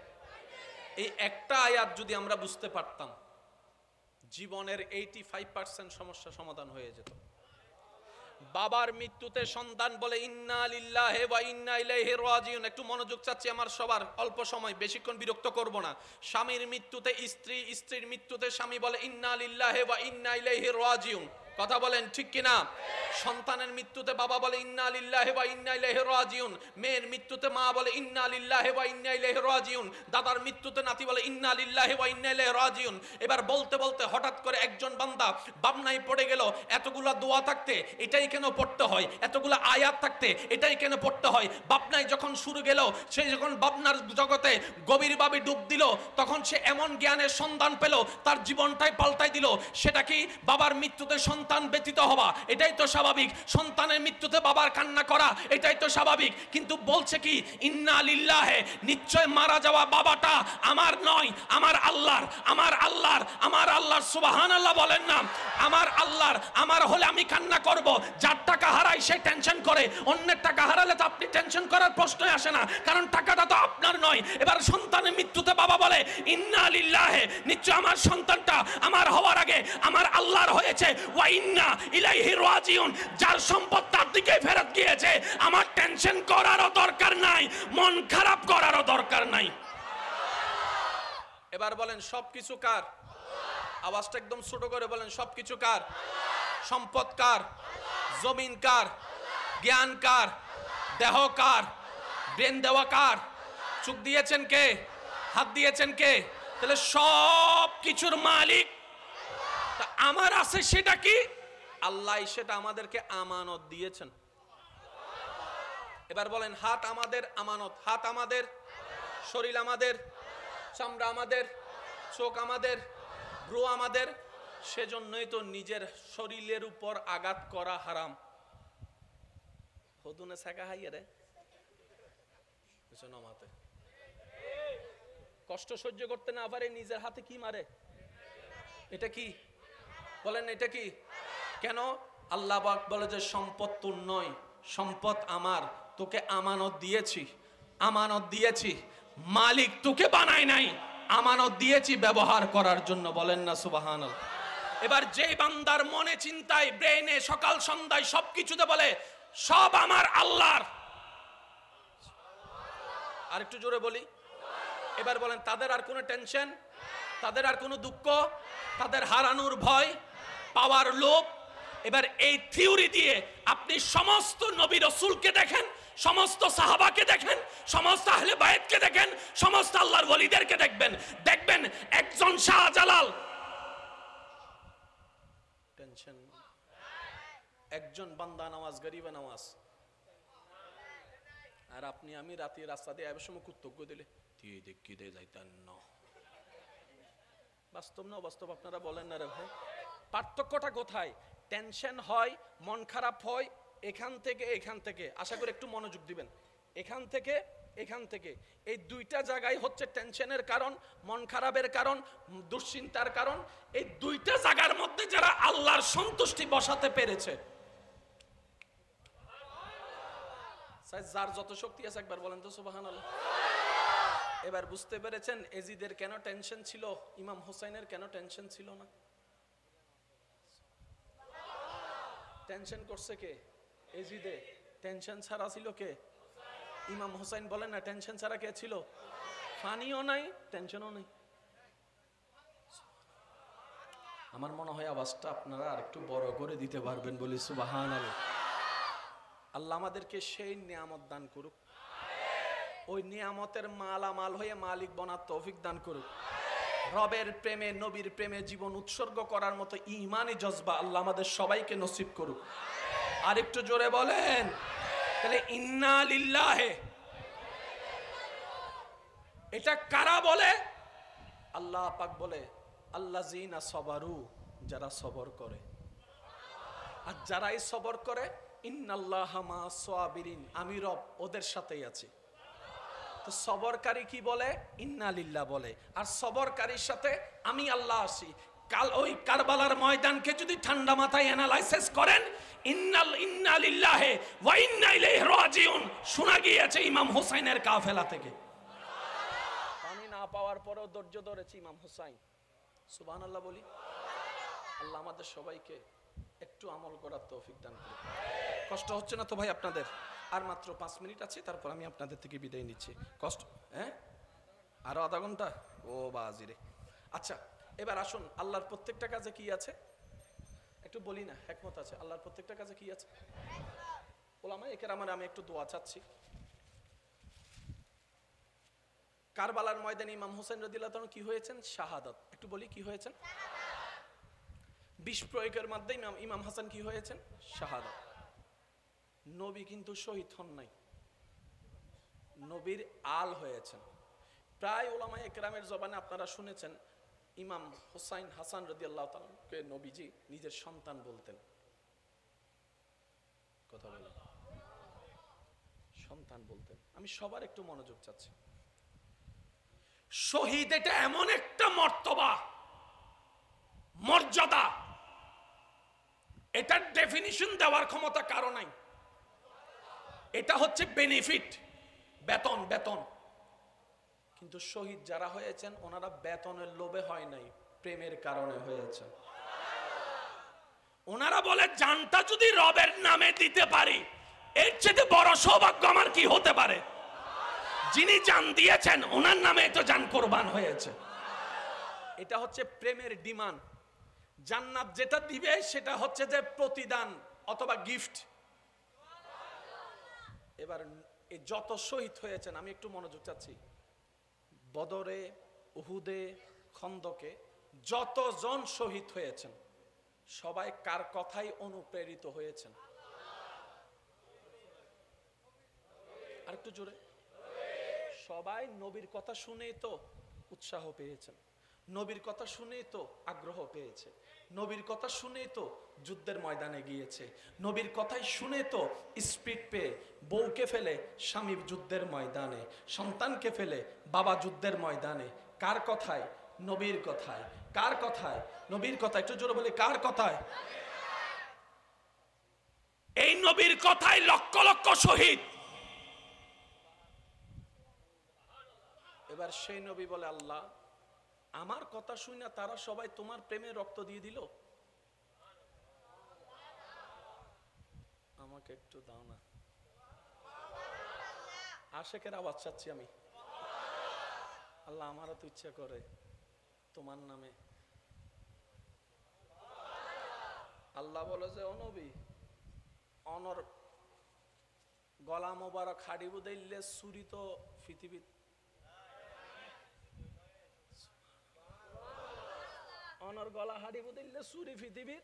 এই একটা আয়াত যদি আমরা বুঝতে পারতাম, জীবনের 85% সমস্যা সমাধান হয়ে যেত। বাবার মৃত্যুতে সন্তান বলে ইন্না লিল্লাহি ওয়া ইন্না ইলাইহি রাজিউন। একটু মনোযোগ চাচ্ছি আমার সবার, অল্প সময়, বেশিক্ষণ বিরক্ত করব না। স্বামীর মৃত্যুতে স্ত্রী, স্ত্রীর মৃত্যুতে স্বামী বলে ইন্না লিল্লাহি ওয়া ইন্না ইলাইহি রাজিউন। কথা বলেন ঠিক কিনা? সন্তানের মৃত্যুতে বাবা বলে ইন্না লিল্লাহি ওয়া ইন্না ইলাইহি রাজিউন, মেয়ের মৃত্যুতে মা বলে ইন্না লিল্লাহি ওয়া ইন্না ইলাইহি রাজিউন, দাদার মৃত্যুতে নাতি বলে ইন্না লিল্লাহি ওয়া ইন্না ইলাইহি রাজিউন। এবার বলতে বলতে হঠাৎ করে একজন বান্দা বাবনায় পড়ে গেল, এতগুলা দোয়া থাকতে এটাই কেন পড়তে হয়, এতগুলা আয়াত থাকতে এটাই কেন পড়তে হয়। বাবনায় যখন শুরু গেল, সে যখন বাবনার জগতে গভীরভাবে ডুব দিল, তখন সে এমন জ্ঞানের সন্ধান পেল, তার জীবনটাই পাল্টাই দিল। সেটা কি? বাবার মৃত্যুতে সন্তান ব্যতীত হওয়া, এটাই তো স্বাভাবিক। সন্তানের মৃত্যুতে বাবার কান্না করা, এটাই তো স্বাভাবিক। কিন্তু বলছে কি ইন্না লিল্লাহি, নিশ্চয় মারা যাওয়া বাবাটা আমার নয়, আমার আল্লাহর। আমার আল্লাহর, আমার আল্লাহর। সুবহানাল্লাহ বলেন না? আমার আল্লাহর। আমার হলে আমি কান্না করব। যার টাকা হারাই সে টেনশন করে, অন্যের টাকা হারালে তো আপনি টেনশন করার প্রশ্নই আসে না, কারণ টাকাটা তো আপনার নয়। এবার সন্তানের মৃত্যুতে বাবা বলে ইন্না লিল্লাহি, নিশ্চয় আমার সন্তানটা আমার হওয়ার আগে আমার আল্লাহর হয়েছে, ওয়া ইন্না ইলাইহি রাজিউন, যার সম্পদ তার দিকে ফেরত গিয়েছে। আমার টেনশন করারও দরকার নাই, মন খারাপ করারও দরকার নাই। এবার বলেন সবকিছু কার? আওয়াজটা একদম ছোট করে বলেন, সবকিছু কার? সম্পদ কার? জমিন কার? জ্ঞান কার? দেহ কার? ব্রেন দেওয়া কার? চোখ দিয়েছেন কে? হাত দিয়েছেন কে? তাহলে সব কিছুর মালিক তা আমার আছে, সেটা কি? আল্লাহ সেটা আমাদেরকে আমানত দিয়েছেন। এবার বলেন হাত আমাদের আমানত, হাত আমাদের, শরীর আমাদের, চামড়া আমাদের, চোখ আমাদের, ভ্রু আমাদের। সেজন্যই তো নিজের শরীরের উপর আঘাত করা হারাম। হদুনে ছাকা হাইয়া রে নমাতে কষ্ট সহ্য করতে না পারে নিজের হাতে কি মারে? এটা কি? বলেন এটা কি? কেন? আল্লাহ পাক বলে যে সম্পদ তোর নয়, সম্পদ আমার, তোকে আমানত দিয়েছি, আমানত দিয়েছি। মালিক তোকে বানায় নাই, আমানত দিয়েছি ব্যবহার করার জন্য। বলেন না সুবহানাল্লাহ? এবার যে বান্দার মনে চিন্তায় ব্রেনে সকাল সন্ধ্যায় সবকিছুতে বলে সব আমার আল্লাহর, আর একটু জোরে বলি। এবার বলেন তাদের আর কোনো টেনশন, তাদের আর কোনো দুঃখ, তাদের হারানোর ভয়, পাওয়ার লোভ। এবার এই থিওরি দিয়ে আপনি সমস্ত নবী রাসূলকে দেখেন, সমস্ত সাহাবাকে দেখেন, সমস্ত আহলে বায়াতকে দেখেন, সমস্ত আল্লাহর ওলিদেরকে দেখবেন, দেখবেন একজন শাহজালাল টেনশন, একজন বান্দা নামাজ, গরিব নামাজ। আর আপনি আমি রাতে রাস্তা দিয়ে আবার সময় কর্তব্য দিলে দিয়ে দেখি দিয়ে যাইতেন না। বাস্তব না বাস্তব আপনারা বলেন না রে ভাই? পার্থক্যটা কোথায়? টেনশন হয়, মন খারাপ হয় এখান থেকে এখান থেকে। আশা করি একটু মনোযোগ দিবেন। এখান থেকে এখান থেকে, এই দুইটা জায়গায় হচ্ছে টেনশনের কারণ, মন খারাপের কারণ, দুশ্চিন্তার কারণ। এই দুইটা জায়গার মধ্যে যারা আল্লাহর সন্তুষ্টি বসাতে পেরেছে, যার যত শক্তি আছে একবার বলেন তো সুবহানাল্লাহ। এবার বুঝতে পেরেছেন এজিদের কেন টেনশন ছিল, ইমাম হুসাইনের কেন টেনশন ছিল না? টেনশন করছে কে? এজিদে। টেনশন ছাড়া ছিল কে? ইমাম হুসাইন। বলেন না টেনশন ছাড়া কে ছিল? ফানিও নাই, টেনশনও নাই। আমার মনে হয় আওয়াজটা আপনারা আর একটু বড় করে দিতে পারবেন বলি সুবহানাল্লাহ। আল্লাহ আমাদেরকে সেই নিয়ামত দান করুক, ওই নিয়ামতের মালামাল হয়ে মালিক বনার তৌফিক দান করুক। রবের প্রেমে, নবীর প্রেমে জীবন উৎসর্গ করার মতো ঈমানি জজবা আল্লাহ আমাদের সবাইকে নসিব করুক। আর একটু জোরে বলেন। তাহলে ইন্না লিল্লাহি, এটা কারা বলে? আল্লাহ পাক বলে আল্লাযিনা সবারু, যারা সবর করে। আর যারাই সবর করে ইন্নাল্লাহা মা'আস সাবিরিন, আমি রব ওদের সাথেই আছি। তো সবরকারী কি বলে? ইন্না লিল্লাহ বলে। আর সবরকারীর সাথে আমি আল্লাহ আছি। কাল ওই কারবালার ময়দানকে যদি ঠান্ডা মাথায় অ্যানালাইসিস করেন, ইন্না লিল্লাহি ওয়া ইন্না ইলাইহি রাজিউন শোনা গিয়েছে ইমাম হুসাইনের কাফেলা থেকে। পানি না পাওয়ার পরেও ধৈর্য ধরেছে ইমাম হুসাইন। সুবহানাল্লাহ বলি। আল্লাহ আমাদের সবাইকে একটু আমল করার তৌফিক দান করুন। কষ্ট হচ্ছে না তো ভাই আপনাদের? আর মাত্র 5 মিনিট আছে, তারপর আমি আপনাদের থেকে বিদায় নিচ্ছি। কষ্ট? হ্যাঁ, আরো আধা ঘন্টা? ও বাজিরে। আচ্ছা, এবার আসুন আল্লাহর প্রত্যেকটা কাজে কি আছে একটু একটু বলি না, হিকমত আছে আল্লাহর প্রত্যেকটা কাজে। কি আছে? ওলামা ইকরামের আমি একটু দোয়া চাচ্ছি। কারবালার ময়দানে ইমাম হোসেন রাদিয়াল্লাহু তাআলা কি হয়েছেন? শাহাদাত। একটু বলি কি হয়েছেন? বিষ প্রয়োগের মাধ্যমে ইমাম হাসান কি হয়েছেন? শাহাদাত। নবী কিন্তু শহীদ হন নাই, নবীর আল হয়েছেন। প্রায় ওলামা ইকরামের জবানে আপনারা শুনেছেন ইমাম হুসাইন হাসান রাদিয়াল্লাহু তাআলাকে নবীজি নিজের সন্তান বলতেন। কথা বলেন, সন্তান বলতেন। আমি সবার একটু মনোযোগ চাচ্ছি। শহীদ এটা এমন একটা মর্তবা, মর্যাদা, এটার ডেফিনিশন দেওয়ার ক্ষমতা কারো নাই। এটা হচ্ছে বেনিফিট, বেতন, বেতন। কিন্তু শহীদ যারা হয়েছেন ওনারা বেতনের লোভে হয় নাই, প্রেমের কারণে হয়েছে। ওনারা বলে জানটা যদি রবের নামে দিতে পারি এর চেয়ে বড় সৌভাগ্য আমার কি হতে পারে। যিনি জান দিয়েছেন ওনার নামে তো জান কোরবান হয়েছে। এটা হচ্ছে প্রেমের ডিমান্ড। জান্নাত যেটা দিবে সেটা হচ্ছে যে প্রতিদান অথবা গিফট। এবার এই যত শহীদ হয়েছেন আমি একটু মনোযোগ চাচ্ছি। বদরে, উহুদে, খন্দকে যতজন শহীদ হয়েছেন সবাই কার কথাই অনুপ্রেরিত হয়েছেন? আরেকটু জোরে। সবাই নবীর কথা শুনেই তো উৎসাহ পেয়েছেন, নবীর কথা শুনেই তো আগ্রহ পেয়েছে, নবীর কথা শুনেই তো যুদ্ধের ময়দানে গিয়েছে, নবীর কথাই শুনে তো স্পিড পেয়ে বউকে ফেলে স্বামী যুদ্ধের ময়দানে, সন্তানকে ফেলে বাবা যুদ্ধের ময়দানে। কার কথায়? নবীর কথায়। কার কথায়? নবীর কথায়। একটু জোরে বলে কার কথায়? এই নবীর কথায় লক্ষ লক্ষ শহীদ। এবার সেই নবী বলে আল্লাহ আমার কথা শুনে তারা সবাই তোমার প্রেমে রক্ত দিয়ে দিল, আমাকে একটু দাও না। আশেকের আওয়াজ চাচ্ছি আমি। আল্লাহ আমারও তো ইচ্ছা করে তোমার নামে। আল্লাহ বলে যে ও নবী, অনর গলা মোবারক হাড়ি বুদাইলে চুরি তো পৃথিবী, অনর গলা হাড়ি বুদাইলে চুরি পৃথিবীর,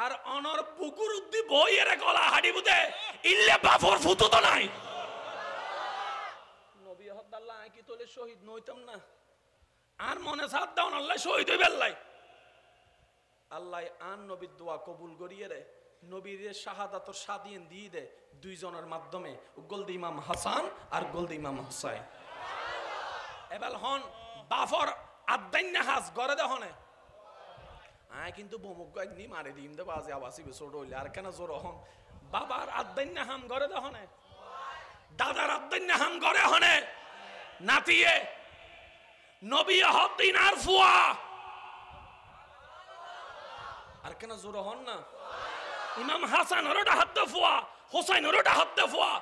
আর অনর বুকুর উদ্দি বইয়ের গলা হাড়ি বুদে ইল্লে বাফর ফুতো তো নাই। নবী হদ্দাল্লাহ কি তোলে শহীদ নইতাম না, আর মনে সাথ দাও না আল্লাহ শহীদ হই বেল্লাই। আল্লাহ আন নবীর দোয়া কবুল করিয়ে রে, নবীর শাহাদাতর স্বাধীন দিয়ে দে দুইজনের মাধ্যমে, গোলদি ইমাম হাসান আর গোলদি ইমাম হুসাইন। এবার হন বাফর আদাইন্না হাস গড়ে দেখনে আয় কিন্তু বমুক নি মারে দিম দে বাজে আবাসি ছোট হইলে আর কেন জোর হন। বাবার আদাইন্না হাম গড়ে দেখনে, দাদার আদাইন্না হাম গড়ে হনে, নাতিয়ে নবী হদ্দিন আর ফুয়া আর কেন জোর হন না। ইমাম হাসান ওরটা হাত ফুয়া, হোসাইন ওরটা হাত ফুয়া।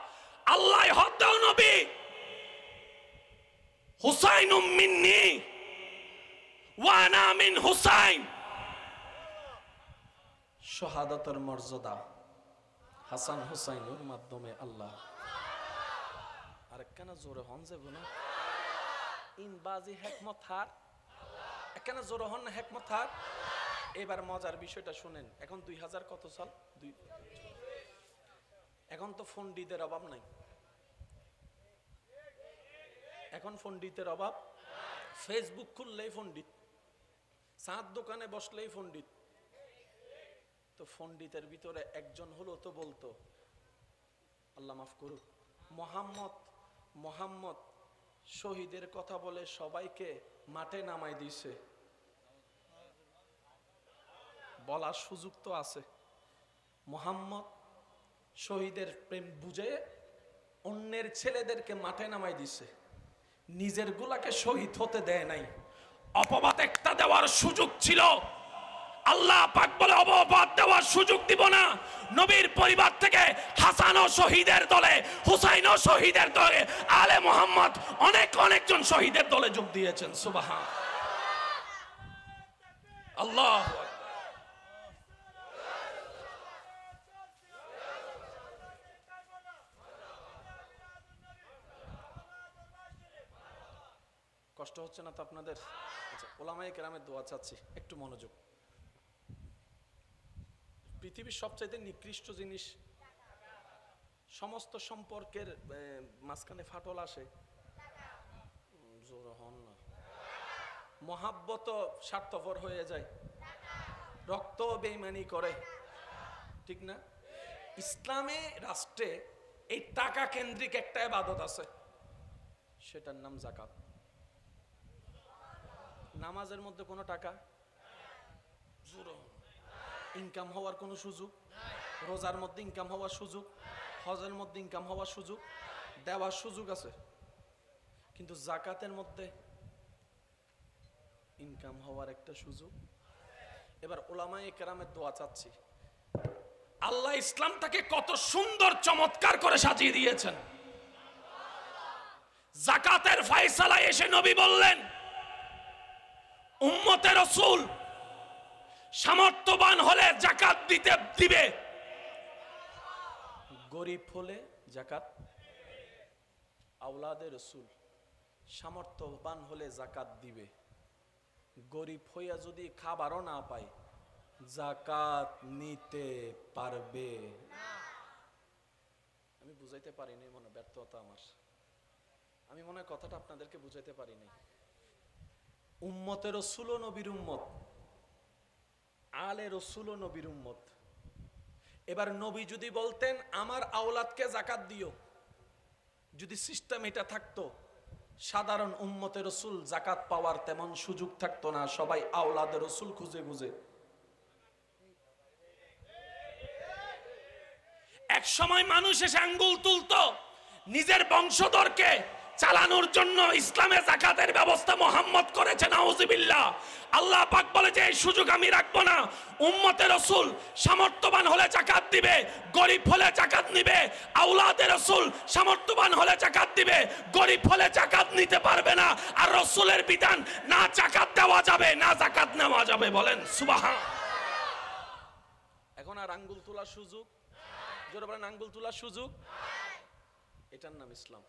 আল্লাহ হদ দাও নবী হুসাইন মিন্নি ওয়া আনা মিন হুসাইন। শাহাদাতের মর্যাদা হাসান হুসাইনের মাধ্যমে আল্লাহ। আর কেন জোরে হন যাব না ইন বাজি হিকমত হার, কেন জোরে হন না হিকমত হার। এবার মজার বিষয়টা শুনেন। এখন 2000 কত সাল? এখন তো পণ্ডিতের অভাব নাই, এখন পণ্ডিতের অভাব। ফেসবুক খুললেই পণ্ডিত, চাঁদ দোকানে বসলেই পণ্ডিত। তো পণ্ডিতের ভিতরে একজন হলো তো বলতো আল্লাহ মাফ করুক, মোহাম্মদ শহীদের কথা বলে সবাইকে মাঠে নামাই দিছে। বলার সুযোগ তো আছে। মোহাম্মদ শহীদের প্রেম বুঝে অন্যের ছেলেদেরকে মাঠে নামাই দিছে, নিজের গুলাকে শহীদ হতে দেয় নাই। অপবাদ একটা দেওয়ার সুযোগ ছিল, আল্লাহ পাক বলে অপবাদ দেওয়ার সুযোগ দিব না। নবীর পরিবার থেকে হাসানও শহীদের দলে, হুসাইনও শহীদের দলে, আলে মোহাম্মদ অনেকজন শহীদের দলে যোগ দিয়েছেন। সুবহান আল্লাহ। কষ্ট হচ্ছে না তো আপনাদের? আচ্ছা, ওলামায়ে কেরামের দোয়া চাচ্ছি, একটু মনোযোগ। পৃথিবীর সবচাইতে নিকৃষ্ট জিনিস, সমস্ত সম্পর্কের মাঝখানে ফাটল আসে, জোর হন না, মহাব্বত স্বার্থপর হয়ে যায়, রক্ত বেঈমানি করে, ঠিক না? ইসলামে রাষ্ট্রে এই টাকা কেন্দ্রিক একটা ইবাদত আছে, সেটার নাম যাকাত। নামাজের মধ্যে কোনো টাকা ইনকাম হওয়ার কোনো সুযোগ, রোজার মধ্যে ইনকাম হওয়ার সুযোগ, হজের মধ্যে ইনকাম হওয়ার সুযোগ, দেওয়ার সুযোগ আছে, কিন্তু যাকাতের মধ্যে ইনকাম হওয়ার একটা সুযোগ। এবার উলামায়ে কেরামের দোয়া চাচ্ছি, আল্লাহ ইসলামটাকে কত সুন্দর চমৎকার করে সাজিয়ে দিয়েছেন। যাকাতের ফয়সালায় এসে নবী বললেন, উম্মতে রাসূল সামর্থ্যবান হলে যাকাত দিবে, গরিব হলে যাকাত। আওলাদে রাসূল সামর্থ্যবান হলে যাকাত দিবে, গরিব হইয়া যদি খাবারও না পায় যাকাত নিতে পারবে না। আমি বুঝাইতে পারিনি, মনে ব্যর্থতা আমার, আমি মনে হয় কথাটা আপনাদেরকে বুঝাইতে পারিনি। উম্মতে রাসূল ও নবীর উম্মত, আলে রাসূল ও নবীর উম্মত। এবার নবী যদি বলতেন আমার আওলাদকে যাকাত দিও, যদি সিস্টেম এটা থাকতো, সাধারণ উম্মতে রাসূল যাকাত পাওয়ার তেমন সুযোগ থাকতো না, সবাই আওলাদে রাসূল খুঁজে খুঁজে। এক সময় মানুষ এসে আঙ্গুল তুলতো নিজের বংশধরকে চালানোর জন্য, ইসলামে যাকাতের ব্যবস্থা মুহাম্মদ করেছে, নাউজুবিল্লাহ। আল্লাহ পাক বলে যে এই সুযোগ আমি রাখবো না। উম্মতে রাসূল সামর্থ্যবান হলে যাকাত দিবে, গরিব হলে যাকাত নিবে। আওলাদে রাসূল সামর্থ্যবান হলে যাকাত দিবে, গরিব হলে যাকাত নিতে পারবে না। আর রাসূলের বিধান, না যাকাত দেওয়া যাবে না যাকাত নেওয়া যাবে। বলেন সুবহান। এখন আর আঙ্গুল তোলার সুযোগ, জোরে বলেন আঙ্গুল তোলার সুযোগ, এটার নাম ইসলাম।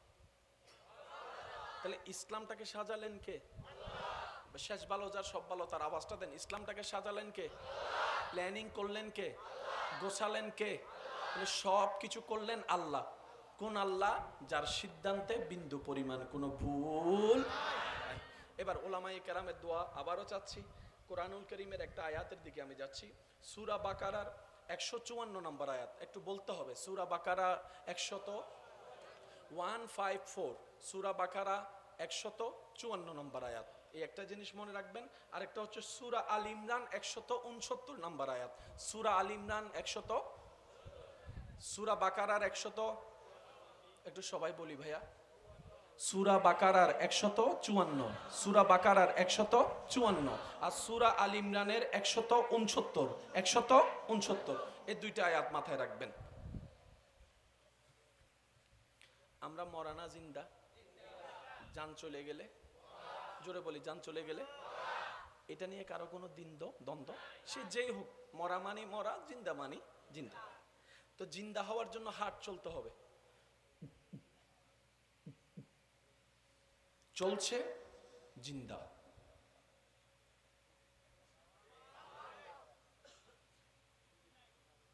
তাহলে ইসলামটাকে সাজালেন কে? শেষ ভালো যার সব ভালো তার, আওয়াজটা দেন। ইসলামটাকে সাজালেন কে? প্ল্যানিং করলেন কে? গোছালেন কে? সব কিছু করলেন আল্লাহ। কোন আল্লাহ? যার সিদ্ধান্তে বিন্দু পরিমাণ কোনো ভুল নাই। এবার উলামায়ে কেরামের দোয়া আবারও চাচ্ছি। কোরআনুল কারীমের একটা আয়াতের দিকে আমি যাচ্ছি, সূরা বাকারার 154 নম্বর আয়াত, একটু বলতে হবে। সূরা বাকারা 154, সূরা বাকারা 154 নম্বর আয়াত। এই একটা জিনিস মনে রাখবেন। আরেকটা হচ্ছে সূরা আল ইমরান 169 নম্বর আয়াত। সূরা আল ইমরান 100, সূরা বাকারার 100, একটু সবাই বলি ভাইয়া, সূরা বাকারার 154, সূরা বাকারার 154 আর সূরা আল ইমরানের 169। এই দুইটা আয়াত মাথায় রাখবেন। আমরা মরা না জিন্দা? জান চলে গেলে, জোরে বলি জান চলে গেলে, এটা নিয়ে কারো কোনো দ্বন্দ্ব, সে যেই হোক, মরা মানি মরা, জিন্দা মানি জিন্দা। তো জিন্দা হওয়ার জন্য হার্ট চলতে হবে, চলছে জিন্দা।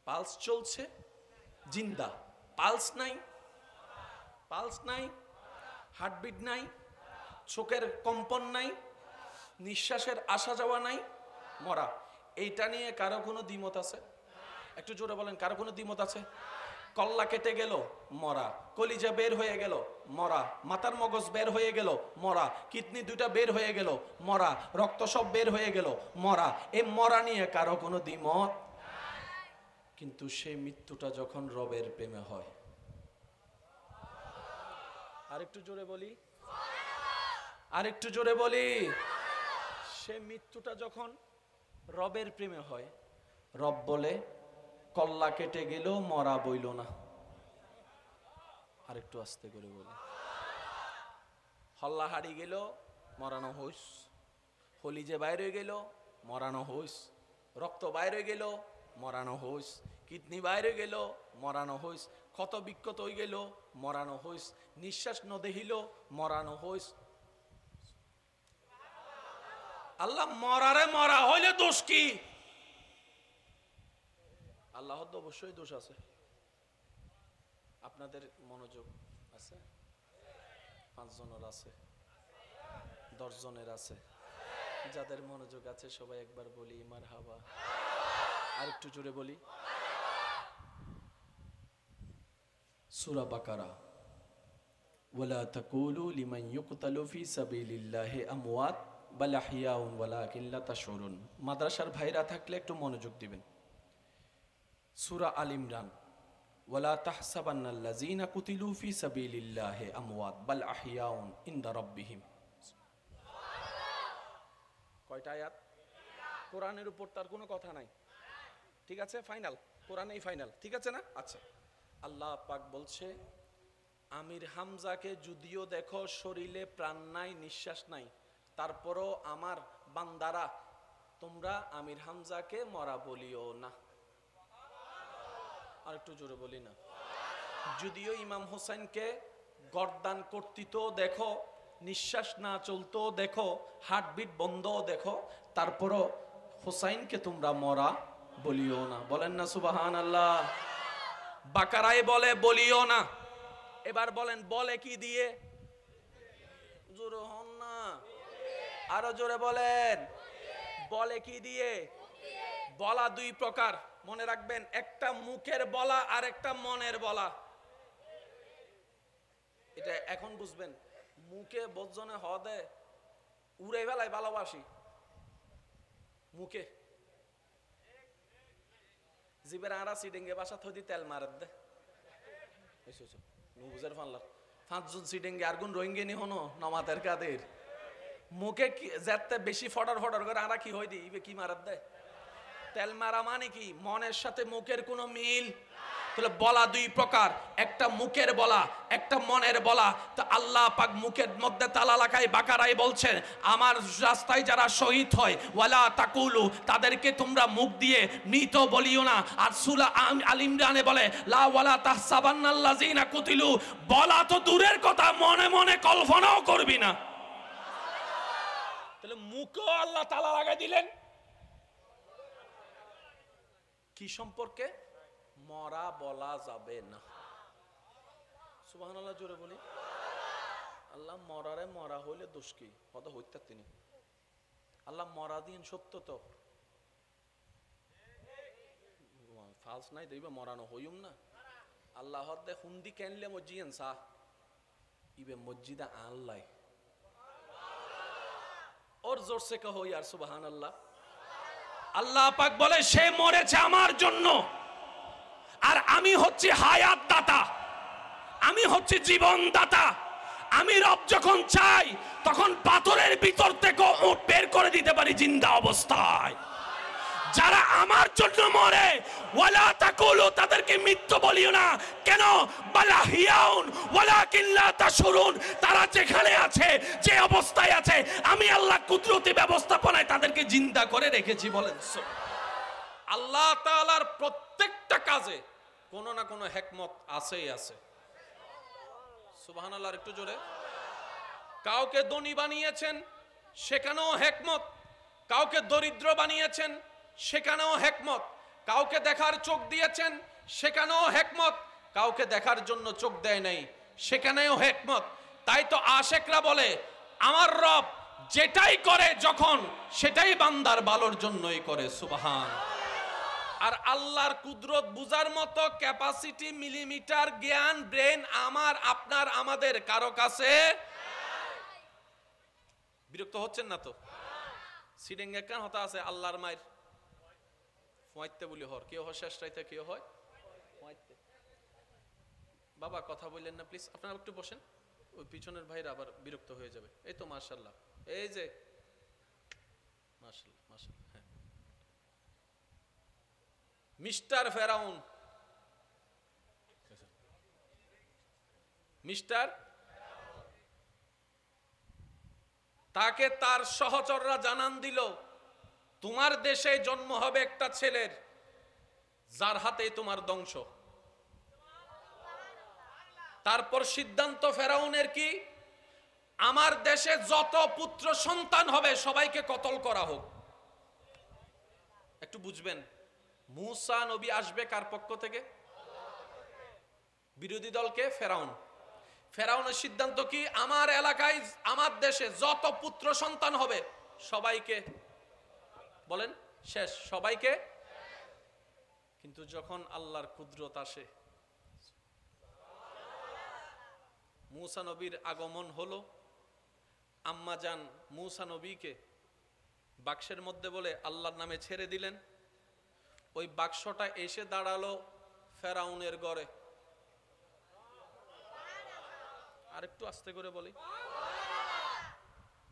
পালস চলছে জিন্দা, পালস নাই, পালস নাই, হার্টবিট নাই, চোখের কম্পন নাই, নিঃশ্বাসের আসা যাওয়া নাই, মরা। এইটা নিয়ে কারো কোনো দ্বিমত আছে? একটু জোরে বলেন, কারো কোনো দ্বিমত আছে? কল্লা কেটে গেল, মরা। কলিজা বের হয়ে গেল, মরা। মাথার মগজ বের হয়ে গেল, মরা। কিডনি দুইটা বের হয়ে গেল, মরা। রক্ত সব বের হয়ে গেল, মরা। এই মরা নিয়ে কারো কোনো দ্বিমত। কিন্তু সেই মৃত্যুটা যখন রবের প্রেমে হয়, আরেকটু জোরে বলি, আরেকটু জোরে বলি, সে মৃত্যুটা যখন রবের প্রেমে হয়, রব বলে কল্লা কেটে গেল, মরা বইল না। আরেকটু আস্তে করে বলি, হল্লা হারিয়ে গেল, মরানো হইস। হলিজে বাইরে গেল, মরানো হইস। রক্ত বাইরে গেল, মরানো হইস। কিডনি বাইরে গেল, মরানো হইস। ক্ষত বিক্ষত হয়ে গেল, মরানো হইস। নিঃশ্বাস ন দেহিল, মরানো হইস। আল্লাহ মরারে মরা হইলে দোষ কি? আল্লাহর তো অবশ্যই দোষ আছে। আপনাদের মনোযোগ আছে? 5 জনের আছে, 10 জনের আছে। যাদের মনোযোগ আছে সবাই একবার বলি মারহাবা। আর একটু জোরে বলি। সূরা বাকারা, ওয়ালা তাকুলু লিমান ইউকতালু ফি সাবিলিল্লাহি আমওয়াত বাল আহইয়াউন ওয়ালাকিন লা তাশউরুন। মাদ্রাসার ভাইরা থাকলে একটু মনোযোগ দিবেন। সূরা আল ইমরান, ওয়ালা তাহসাবান্নাল্লাযীনা কুতিলু ফি সাবিলিল্লাহি আমওয়াত বাল আহইয়াউন ইনদা রাব্বিহিম। কয়টা আয়াত? কোরআনের উপর তার কোনো কথা নাই, ঠিক আছে? ফাইনাল, কোরআনেই ফাইনাল, ঠিক আছে না? আচ্ছা, আল্লাহ পাক বলছে আমির হামজাকে যদিও দেখো শরীরে প্রাণ নাই, নিঃশ্বাস নাই, তারপরও আমার বান্দারা তোমরা আমির হামজাকে মরা বলিও না। আর একটু জোরে বলি না। যদিও ইমাম হোসেনকে গর্দান কর্তৃত দেখো, নিঃশ্বাস না চলতো দেখো, হার্টবিট বন্ধ দেখো, তারপরও হোসাইনকে তোমরা মরা বলিও না। বলেন না সুবহানাল্লাহ। বাকারায় বলে বলিও না। এবার বলেন বলে কি দিয়ে? জোরে হন না, আরো জোরে বলেন। বলে কি দিয়ে? বলা 2 প্রকার, মনে রাখবেন। একটা মুখের বলা আর একটা মনের বলা। এটা এখন বুঝবেন। মুখে বজ্জনে হদে উড়ে বেলায় ভালোবাসি, মুখে জিবের আড়া সিডিংয়ে বাসা থদি তেল মারাত দে বুঝার ফানলার 5 জন সিডিংয়ে আর গুণ রোহিঙ্গে নি হনো নমাতের কাদের মুখে যেতে বেশি ফডর ফডর করে আরা কি হই দি ইবে কি মারাত দে তেল মারা মানে কি? মনের সাথে মুখের কোনো মিল। তাহলে বলা 2 প্রকার, একটা মুখের বলা, একটা মনের বলা। তো আল্লাহ পাক মুখের মধ্যে তালা লাগায় বাকারায় বলছেন আমার রাস্তায় যারা শহীদ হয় ওয়ালা তাকুলু, তাদেরকে তোমরা মুখ দিয়ে মৃত বলিও না। আর সূরা আল ইমরানে বলে লা ওয়ালা তাহসাবান্নাল্লাযীনা কুতিলু, বলা তো দূরের কথা, মনে মনে কল্পনাও করবি না। তাহলে মুখও আল্লাহ তালা লাগাই দিলেন কি সম্পর্কে? মরা বলা যাবে না। সুবহানাল্লাহ জোরে বলি। আল্লাহ মরারে মরা হইলে দোষ কি? কত হইতা তিনি আল্লাহ মরা দিন সত্য তো ফালস নাই দইবা মরানো হইম না। আল্লাহ দে হুন্দি কেনলে মজিয়েন সা ইবে মসজিদে আল্লাহ ওর জোর সে কহো ইয়ার সুবহানাল্লাহ। আল্লাহ পাক বলে সে মরেছে আমার জন্য, আর আমি হচ্ছি হায়াত দাতা, আমি হচ্ছি জীবন দাতা। আমি রব যখন চাই তখন পাথরের ভিতর থেকে উট বের করে দিতে পারি জিন্দা অবস্থায়। যারা আমার জন্য মরে ওয়ালা তাকুলু, তাদেরকে মৃত্যু বলিও না। কেন? বালাহিয়াউন ওয়ালাকিন লা তাশউরুন, তারা যেখানে আছে, যে অবস্থায় আছে, আমি আল্লাহ কুদরতি ব্যবস্থাপনায় তাদেরকে জিন্দা করে রেখেছি। বলেন আল্লাহ তাআলার প্রত্যেকটা কাজে কোনো না কোনো হিকমত আছেই আছে। সুবহানাল্লাহ একটু জোরে। কাউকে ধনী বানিয়েছেন সেখানেও হিকমত, কাউকে দরিদ্র বানিয়েছেন সেখানেও হিকমত, কাউকে দেখার চোখ দিয়েছেন সেখানেও হিকমত, কাউকে দেখার জন্য চোখ দেয় নাই সেখানেও হিকমত। তাই তো আশিকরা বলে আমার রব যেটাই করে যখন সেটাই বান্দার ভালোর জন্যই করে। সুবহান। আর আল্লাহর কুদরত বুঝার মতো ক্যাপাসিটি, মিলিমিটার জ্ঞান, ব্রেন আমার আপনার আমাদের কারো কাছে। বিরক্ত হচ্ছেন না তো? সিডেঙ্গে কেন হতা আছে আল্লাহর মায়ের ফুয়াইতে বলি হর কেউ হয় শেষ রাইতে, কেউ হয় ফুয়াইতে। বাবা কথা বললেন না প্লিজ, আপনারা একটু বসেন, ওই পিছনের ভাইরা আবার বিরক্ত হয়ে যাবে। এই তো মাশাআল্লাহ, এই যে মাশাআল্লাহ মাশাআল্লাহ। হ্যাঁ, মিস্টার ফেরাউন, মিস্টার, তাকে তার সহচররা জানান দিল তোমার দেশে জন্ম হবে একটা ছেলের যার হাতে তোমার ধ্বংস। তারপর সিদ্ধান্ত ফেরাউনের কি? আমার দেশে যত পুত্র সন্তান হবে সবাইকে কতল করা হোক। একটু বুঝবেন, মূসা নবী আসবে কার পক্ষ থেকে? বিরোধী দলকে ফেরাউন। ফেরাউনের সিদ্ধান্ত কি? আমার এলাকায় আমার দেশে যত পুত্র সন্তান হবে সবাইকে বলেন শেষ, সবাইকে। কিন্তু যখন আল্লাহর কুদরত আসে, মূসা নবীর আগমন হলো, আম্মা জান মূসা নবীকে বাক্সের মধ্যে বলে আল্লাহর নামে ছেড়ে দিলেন। ওই বাক্সটা এসে দাঁড়ালো ফেরাউনের ঘরে। আরেকটু আস্তে করে বলি,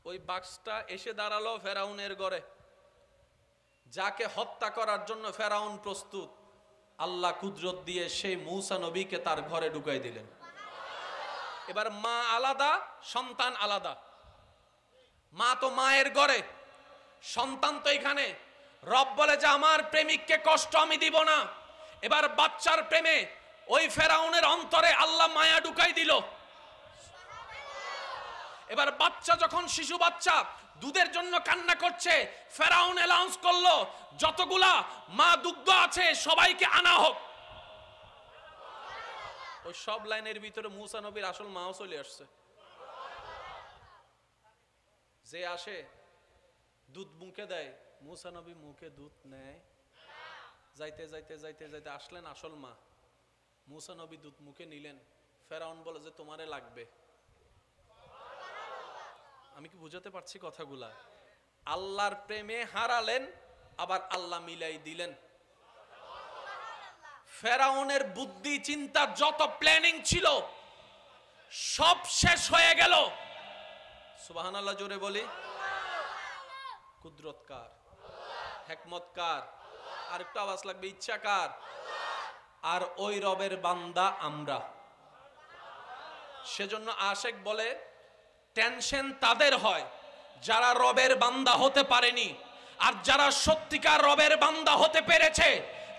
ওই বাক্সটা এসে দাঁড়ালো ফেরাউনের ঘরে। যাকে হত্যা করার জন্য ফেরাউন প্রস্তুত, আল্লাহ কুদরত দিয়ে সেই মূসা নবীকে তার ঘরে ঢুকাই দিলেন। এবার মা আলাদা, সন্তান আলাদা। মা তো মায়ের ঘরে, সন্তান তো এখানে। রব বলে যে আমার প্রেমিককে কষ্ট আমি দিব না। এবার বাচ্চার প্রেমে ওই ফেরাউনের অন্তরে আল্লাহ মায়া ঢুকাই দিল। এবার বাচ্চা যখন শিশু বাচ্চা দুধের জন্য কান্না করছে, ফেরাউন অ্যানাউন্স করলো যতগুলা মা দুগ্ধ আছে সবাইকে আনা হোক। ওই সব লাইনের ভিতরে মূসা নবীর আসল মাও চলে আসছে। যে আসে দুধ মুখে দেয়, মূসা নবী মুখে দুধ নেয়। যাইতে যাইতে যাইতে যাইতে আসলেন আসল মা। মূসা নবী দুধ মুখে নিলেন। ফেরাউন বলে যে তোমারে লাগবে। আমি কি বুঝাতে পারছি কথাগুলা? আল্লাহর প্রেমে হারালেন, আবার আল্লাহ মিলাই দিলেন। ফেরাউনের বুদ্ধি চিন্তা যত প্ল্যানিং ছিল সব শেষ হয়ে গেল। সুবহানাল্লাহ জোরে বলি। কুদরত কার? হিকমত কার? আর একটু আওয়াজ লাগবে, ইচ্ছা কার? আর ওই রবের বান্দা আমরা। সেজন্য আশেক বলে টেনশন তাদের হয় যারা রবের বান্দা হতে পারেনি, আর যারা সত্যিকার রবের বান্দা হতে পেরেছে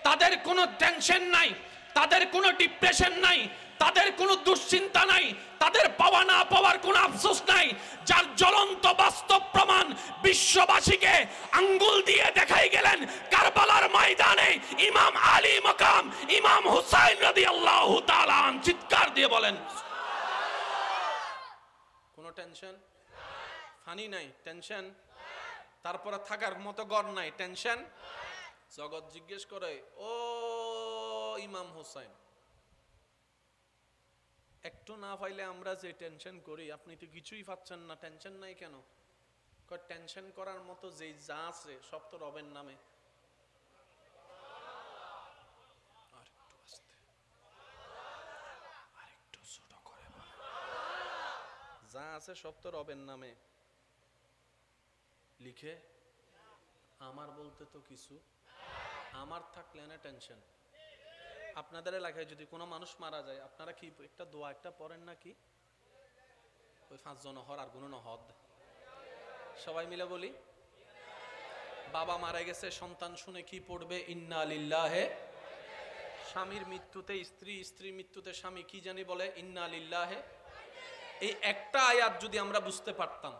তাদের কোনো টেনশন নাই, তাদের কোনো ডিপ্রেশন নাই, তাদের কোনো দুশ্চিন্তা নাই, তাদের পাওয়া না পাওয়ার কোনো আফসোস নাই। যার জ্বলন্ত বাস্তব প্রমাণ বিশ্ববাসীকে আঙ্গুল দিয়ে দেখাই গেলেন কারবালার ময়দানে ইমাম আলী মাকাম ইমাম হুসাইন রাদিয়াল্লাহু তাআলা চিৎকার দিয়ে বলেন কোনো টেনশন ফানি নাই, টেনশন তারপরে থাকার মতো ঘর নাই, টেনশন। জগৎ জিজ্ঞেস করে ও ইমাম হুসাইন, একটু না পাইলে আমরা যে টেনশন করি, আপনি তো কিছুই পাচ্ছেন না, টেনশন নাই কেন? টেনশন করার মতো যে যা আছে সব তো রবের নামে। আরেকটু আস্তে, আরেকটু ছোট করে বলেন। যা আছে সব তো রবের নামে লিখে। আমার বলতে তো কিছু, আমার থাকলে না টেনশন। আপনাদের এলাকায় যদি কোনো মানুষ মারা যায়, আপনারা কি একটা দোয়া একটা পড়েন নাকি? ওই 5 জন হর আর গুণ নহদ সবাই মিলে বলি। বাবা মারা গেছে, সন্তান শুনে কি পড়বে? ইন্না লিল্লাহে। স্বামীর মৃত্যুতে স্ত্রী, স্ত্রীর মৃত্যুতে স্বামী কি জানি বলে? ইন্না লিল্লাহে। এই একটা আয়াত যদি আমরা বুঝতে পারতাম,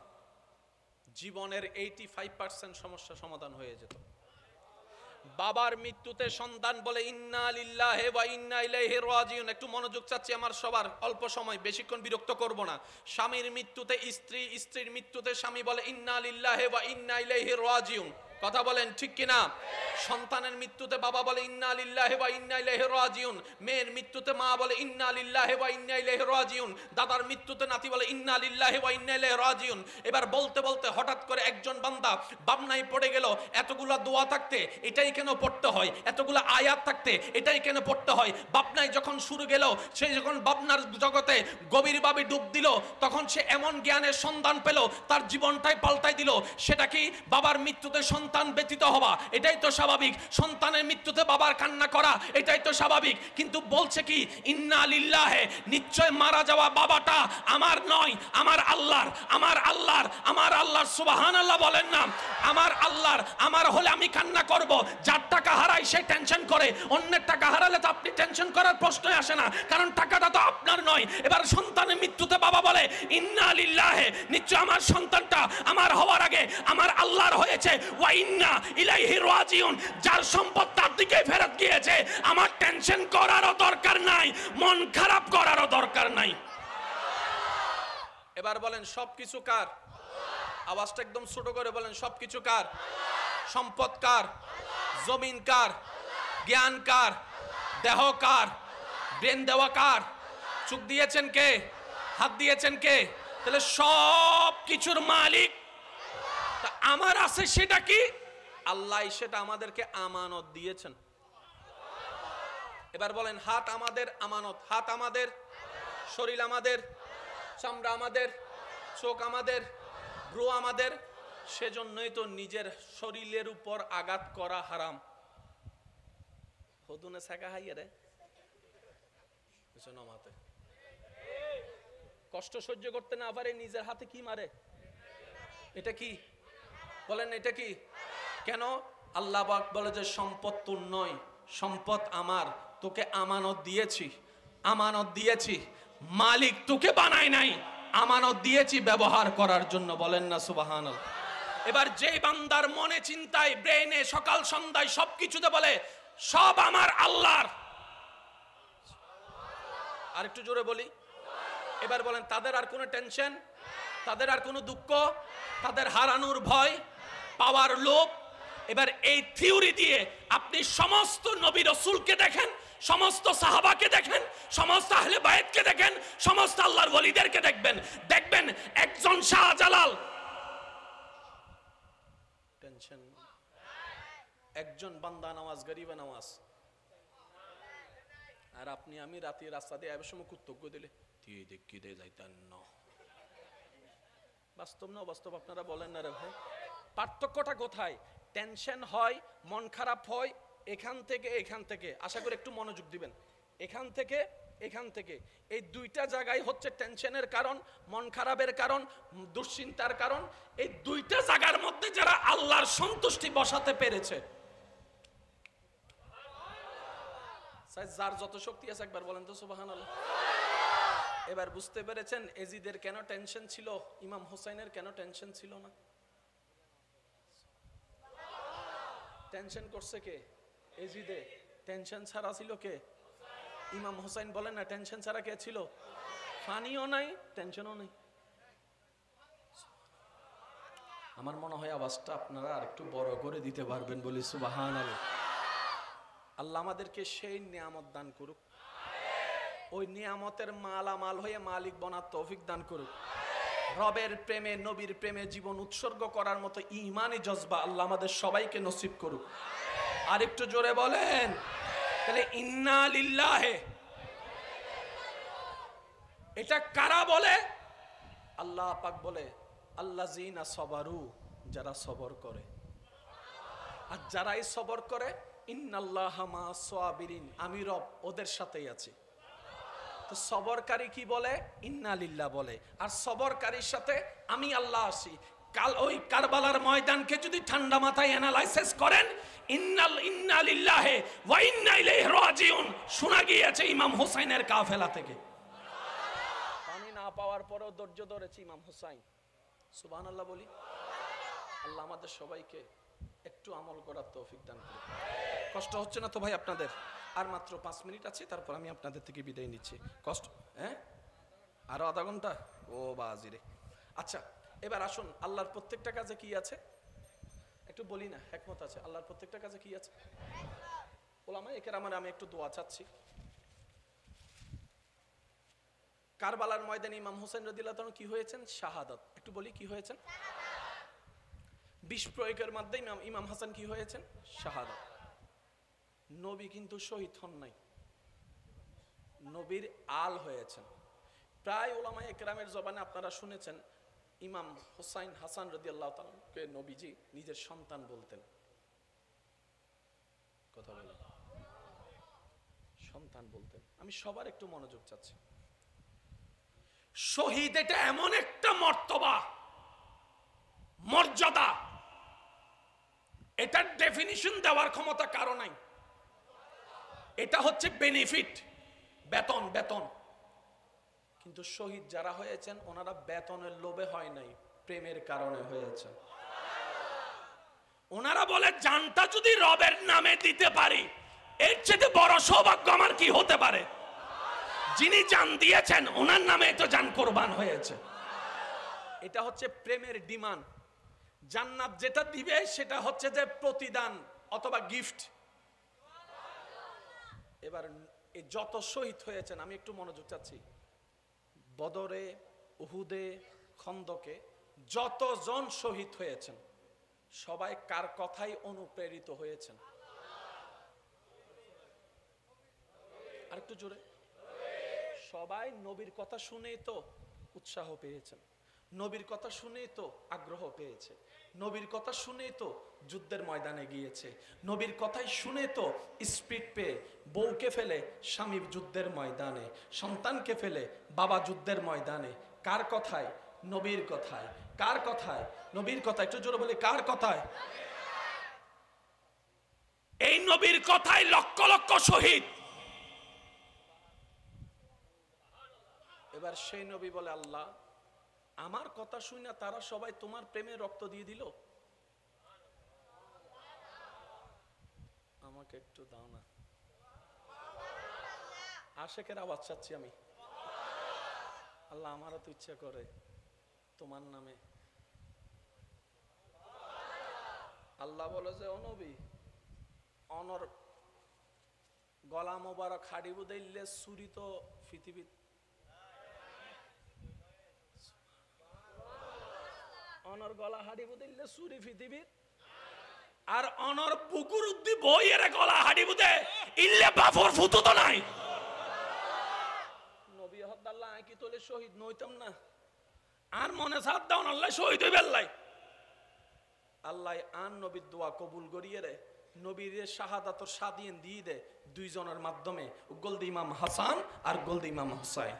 জীবনের 85% সমস্যা সমাধান হয়ে যেত। বাবার মৃত্যুতে সন্তান বলে ইন্না লিল্লাহি ওয়া ইন্না ইলাইহি রাজিউন। একটু মনোযোগ চাচ্ছি আমার সবার, অল্প সময়, বেশিক্ষণ বিরক্ত করব না। স্বামীর মৃত্যুতে স্ত্রী, স্ত্রীর মৃত্যুতে স্বামী বলে ইন্না লিল্লাহি ওয়া ইন্না ইলাইহি রাজিউন। কথা বলেন ঠিক কিনা? সন্তানের মৃত্যুতে বাবা বলে ইন্না লিল্লাহি ওয়া ইন্না ইলাইহি রাজিউন। মেয়ের মৃত্যুতে মা বলে ইন্না লিল্লাহি ওয়া ইন্না ইলাইহি রাজিউন। দাদার মৃত্যুতে নাতি বলে ইন্না লিল্লাহি ওয়া ইন্না ইলাইহি রাজিউন। এবার বলতে বলতে হঠাৎ করে একজন বান্দা বাবনায় পড়ে গেল। এতগুলা দোয়া থাকতে এটাই কেন পড়তে হয়? এতগুলা আয়াত থাকতে এটাই কেন পড়তে হয়? বাবনায় যখন শুরু গেল, সে যখন বাবনার জগতে গভীরভাবে ডুব দিল, তখন সে এমন জ্ঞানের সন্ধান পেল, তার জীবনটাই পাল্টাই দিল। সেটা কি? বাবার মৃত্যুতে সন্তান সন্তান ব্যতীত হওয়া, এটাই তো স্বাভাবিক। সন্তানের মৃত্যুতে বাবার কান্না করা, এটাই তো স্বাভাবিক। কিন্তু বলছে কি, ইন্না লিল্লাহে, নিশ্চয় মারা যাওয়া বাবাটা আমার নয়, আমার আল্লাহর। আমার আল্লাহর, আমার আল্লাহর। সুবহানাল্লাহ বলেন না? আমার আল্লাহর। আমার হলে আমি কান্না করব। যার টাকা হারাই সে টেনশন করে, অন্যের টাকা হারালে তো আপনি টেনশন করার প্রশ্নই আসে না, কারণ টাকাটা তো আপনার নয়। এবার সন্তানের মৃত্যুতে বাবা বলে ইন্না লিল্লাহে, নিশ্চয় আমার সন্তানটা আমার হওয়ার আগে আমার আল্লাহর হয়েছে, ওয়া ইন্না ইলাইহি রাজিউন, যার সম্পদ তার দিকে ফেরত গিয়েছে। আমার টেনশন করারও দরকার নাই, মন খারাপ করারও দরকার নাই। এবার বলেন সবকিছু কার? আওয়াজটা একদম ছোট করে বলেন, সবকিছু কার? সম্পদ কার? জমিন কার? জ্ঞান কার? দেহ কার? ব্রেন দেওয়া কার? চোখ দিয়েছেন কে? হাত দিয়েছেন কে? তাহলে সব কিছুর মালিক আমার আছে, সেটা কি? আল্লাহ সেটা আমাদেরকে আমানত দিয়েছেন। এবার বলেন হাত আমাদের আমানত, হাত আমাদের, শরীর আমাদের, চামড়া আমাদের, চোখ আমাদের, ভ্রু আমাদের। সেজন্যই তো নিজের শরীরের উপর আঘাত করা হারাম। হদুনে ছাকা হাইয়ে রে নামাতে কষ্ট সহ্য করতে না পারে নিজের হাতে কি মারে? এটা কি বলেন? এটা কি? কেন? আল্লাহ পাক বলে যে সম্পদ তোর নয়, সম্পদ আমার, তোকে আমানত দিয়েছি, আমানত দিয়েছি। মালিক তোকে বানায় নাই, আমানত দিয়েছি ব্যবহার করার জন্য। বলেন না সুবহানাল্লাহ? এবার যেই বান্দার মনে চিন্তায় ব্রেনে সকাল সন্ধ্যায় সবকিছুতে বলে সব আমার আল্লাহর, আর একটু জোরে বলি, এবার বলেন তাদের আর কোনো টেনশন, তাদের আর কোনো দুঃখ, তাদের হারানোর ভয়, পাওয়ার লোভ। এবার এই থিওরি দিয়ে আপনি সমস্ত নবী রাসূলকে দেখেন, সমস্ত সাহাবাকে দেখেন, সমস্ত আহলে বায়াতকে দেখেন, সমস্ত আল্লাহর ওলিদেরকে দেখবেন, দেখবেন একজন শাহজালাল টেনশন, একজন বান্দা নামাজ, গরিবে নামাজ। আর আপনি আমি রাতে রাস্তা দিয়ে এবার সময় কর্তব্য দিলে দিয়ে দেখি দিয়ে যাইতেন না। বাস্তব না বাস্তব আপনারা বলেন না রে ভাই? পার্থক্যটা কোথায়? টেনশন হয়, মন খারাপ হয় এখান থেকে এখান থেকে। আশা করি একটু মনোযোগ দিবেন। এখান থেকে এখান থেকে, এই দুইটা জায়গায় হচ্ছে টেনশনের কারণ, মন খারাপের কারণ, দুশ্চিন্তার কারণ। এই দুইটা জায়গার মধ্যে যারা আল্লাহর সন্তুষ্টি বসাতে পেরেছে, যার যত শক্তি আছে একবার বলেন তো সুবহানাল্লাহ। এবার বুঝতে পেরেছেন এজিদের কেন টেনশন ছিল, ইমাম হোসেনের কেন টেনশন ছিল না? টেনশন করছে কে? এজিদে। টেনশন ছাড়া ছিল কে? ইমাম হোসেন। বলেন না টেনশন ছাড়া কে ছিল? ফানিও নাই, টেনশনও নাই। আমার মনে হয় আওয়াজটা আপনারা আরেকটু বড় করে দিতে পারবেন বলি সুবহানাল্লাহ। আল্লাহ আমাদেরকে সেই নিয়ামত দান করুক, ওই নিয়ামতের মালামাল হয়ে মালিক বনার তৌফিক দান করুক। রবের প্রেমে, নবীর প্রেমে জীবন উৎসর্গ করার মতো ঈমানি জজবা আল্লাহ আমাদের সবাইকে নসিব করুক। আর একটু জোরে বলেন। তাহলে ইন্না লিল্লাহে, এটা কারা বলে? আল্লাহ পাক বলে আল্লাযিনা সবারু, যারা সবর করে। আর যারাই সবর করে ইন্নাল্লাহা মা'আস সাবিরিন, আমি রব ওদের সাথেই আছি। তো সবরকারী কি বলে? ইন্না লিল্লাহ বলে। আর সবরকারীর সাথে আমি আল্লাহ আছি। কাল ওই কারবালার ময়দানকে যদি ঠান্ডা মাথায় অ্যানালাইসিস করেন, ইন্না লিল্লাহি ওয়া ইন্না ইলাইহি রাজিউন শোনা গিয়েছে ইমাম হোসেনের কাফেলা থেকে। পানি না পাওয়ার পরেও ধৈর্য ধরেছে ইমাম হোসেন। সুবহানাল্লাহ বলি। আল্লাহ আমাদের সবাইকে একটু আমল করার তৌফিক দান করুন। কষ্ট হচ্ছে না তো ভাই আপনাদের? আর মাত্র 5 মিনিট আছে, তারপর আমি আপনাদের থেকে বিদায় নিচ্ছি। কষ্ট? হ্যাঁ, আরো আধা ঘন্টা? ও বাজিরে। আচ্ছা, এবার আসুন আল্লাহর প্রত্যেকটা কাজে কি আছে একটু বলি না, হিকমত আছে। আল্লাহর প্রত্যেকটা কাজে কি আছে? ওলামায়ে কেরামের আমি একটু দোয়া চাচ্ছি। কারবালার ময়দানে ইমাম হোসেন রাদিয়াল্লাহু তাআলা কি হয়েছেন? শাহাদাত। একটু বলি কি হয়েছেন? বিষ প্রয়োগের মাধ্যমে ইমাম হাসান কি হয়েছেন? শাহাদাত। নবী কিন্তু শহীদ হন নাই, নবীর আল হয়েছেন। প্রায় উলামায়ে কেরামের জবানে আপনারা শুনেছেন ইমাম হুসাইন হাসান রাদিয়াল্লাহু তাআলাকে নবীজি নিজের সন্তান বলতেন। কথা বলেন, সন্তান বলতেন। আমি সবার একটু মনোযোগ চাচ্ছি। শহীদ এটা এমন একটা মর্তবা, মর্যাদা, এটার ডেফিনিশন দেওয়ার ক্ষমতা কারো নাই। এটা হচ্ছে বেনিফিট, বেতন বেতন। কিন্তু শহীদ যারা হয়েছেন ওনারা বেতনের লোভে হয় নাই, প্রেমের কারণে হয়েছে। ওনারা বলে জানটা যদি রবের নামে দিতে পারি এর চেয়ে বড় সৌভাগ্য আমার কি হতে পারে। যিনি জান দিয়েছেন ওনার নামে তো জান কোরবান হয়েছে। এটা হচ্ছে প্রেমের ডিমান্ড। জান্নাত যেটা দিবে সেটা হচ্ছে যে প্রতিদান অথবা গিফট। এবার এই যত শহীদ হয়েছেন আমি একটু মনোযোগ চাচ্ছি। বদরে, উহুদে, খন্দকে যতজন শহীদ হয়েছেন সবাই কার কথাই অনুপ্রেরিত হয়েছেন? আরেকটু জোরে। সবাই নবীর কথা শুনেই তো উৎসাহ পেয়েছেন, নবীর কথা শুনেই তো আগ্রহ পেয়েছে, নবীর কথা শুনেই তো যুদ্ধের ময়দানে গিয়েছে, নবীর কথাই শুনে তো স্পিড পেয়ে বউকে ফেলে স্বামী যুদ্ধের ময়দানে, সন্তানকে ফেলে বাবা যুদ্ধের ময়দানে। কার কথায়? নবীর কথায়। কার কথায়? নবীর কথায়। একটু জোরে বলি, কার কথায়? এই নবীর কথায় লক্ষ লক্ষ শহীদ। এবার সেই নবী বলে, আল্লাহ আমার কথা শুনে তারা সবাই তোমার প্রেমে রক্ত দিয়ে দিল, আমাকে একটু দাও না। আশেকের আওয়াজ চাচ্ছি আমি। আল্লাহ আমারও তো ইচ্ছা করে তোমার নামে। আল্লাহ বলে যে ও নবী, অনর গলা মোবারক হাড়ি বুদাইলে চুরি তো পৃথিবী, অনর গলা হাড়ি বুদাইলে চুরি পৃথিবীর, আর অনর পুকুর উদ্দি বইয়ের গলা হাড়ি বুদে ইল্লে বাফর ফুতো তো নাই। নবী হদ্দাল্লাহ কি তোলে শহীদ নইতাম না, আর মনে সাথ দাও আল্লাহ শহীদ হই বেল্লাই। আল্লাহ আন নবীর দোয়া কবুল করিয়ে রে নবীর শাহাদাতর স্বাধীন দিয়ে দে দুইজনের মাধ্যমে, গোলদি ইমাম হাসান আর গোলদি ইমাম হুসাইন।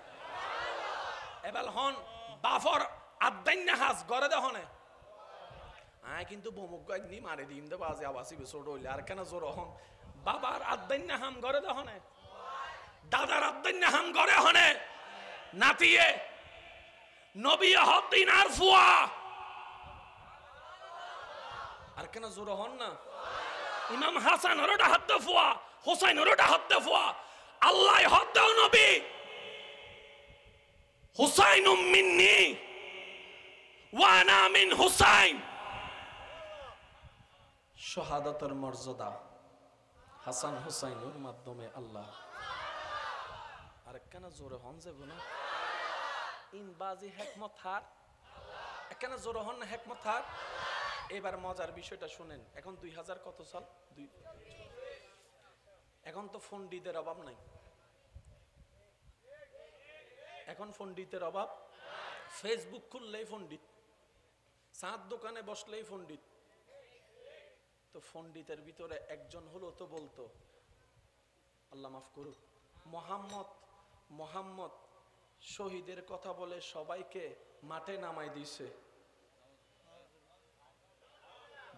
এবার হন বাফর আদাইন্না হাস গড়ে দেখনে আয় কিন্তু বমুক নি মারে দিম দে বাজে আবাসি ছোট হইলে আর কেন জোর হন। বাবার আদাইন্না হাম গড়ে দেখনে, দাদার আদাইন্না হাম গড়ে হনে, নাতিয়ে নবী হদ্দিন আর ফুয়া আর কেন জোর হন না। ইমাম হাসান ওরটা হাত দে ফুয়া, হুসাইন ওরটা হাত দে ফুয়া। আল্লাহ হাত দাও নবী, হুসাইনুম মিন্নি ওয়া আনা মিন হুসাইন। শাহাদাতের মর্যাদা হাসান হুসাইনের মাধ্যমে আল্লাহ। আর কেন জোরে হন যে গুনা ইন বাজি হিকমত হার, কেন জোরে হন না হিকমত হার। এবার মজার বিষয়টা শুনেন। এখন 2000 কত সাল? এখন তো পণ্ডিতের অভাব নাই, এখন পণ্ডিতের অভাব। ফেসবুক খুললেই পণ্ডিত, চাঁদ দোকানে বসলেই পণ্ডিত। তো পণ্ডিতের ভিতরে একজন হলো তো বলতো, আল্লাহ মাফ করুক, মোহাম্মদ শহীদের কথা বলে সবাইকে মাঠে নামাই দিছে।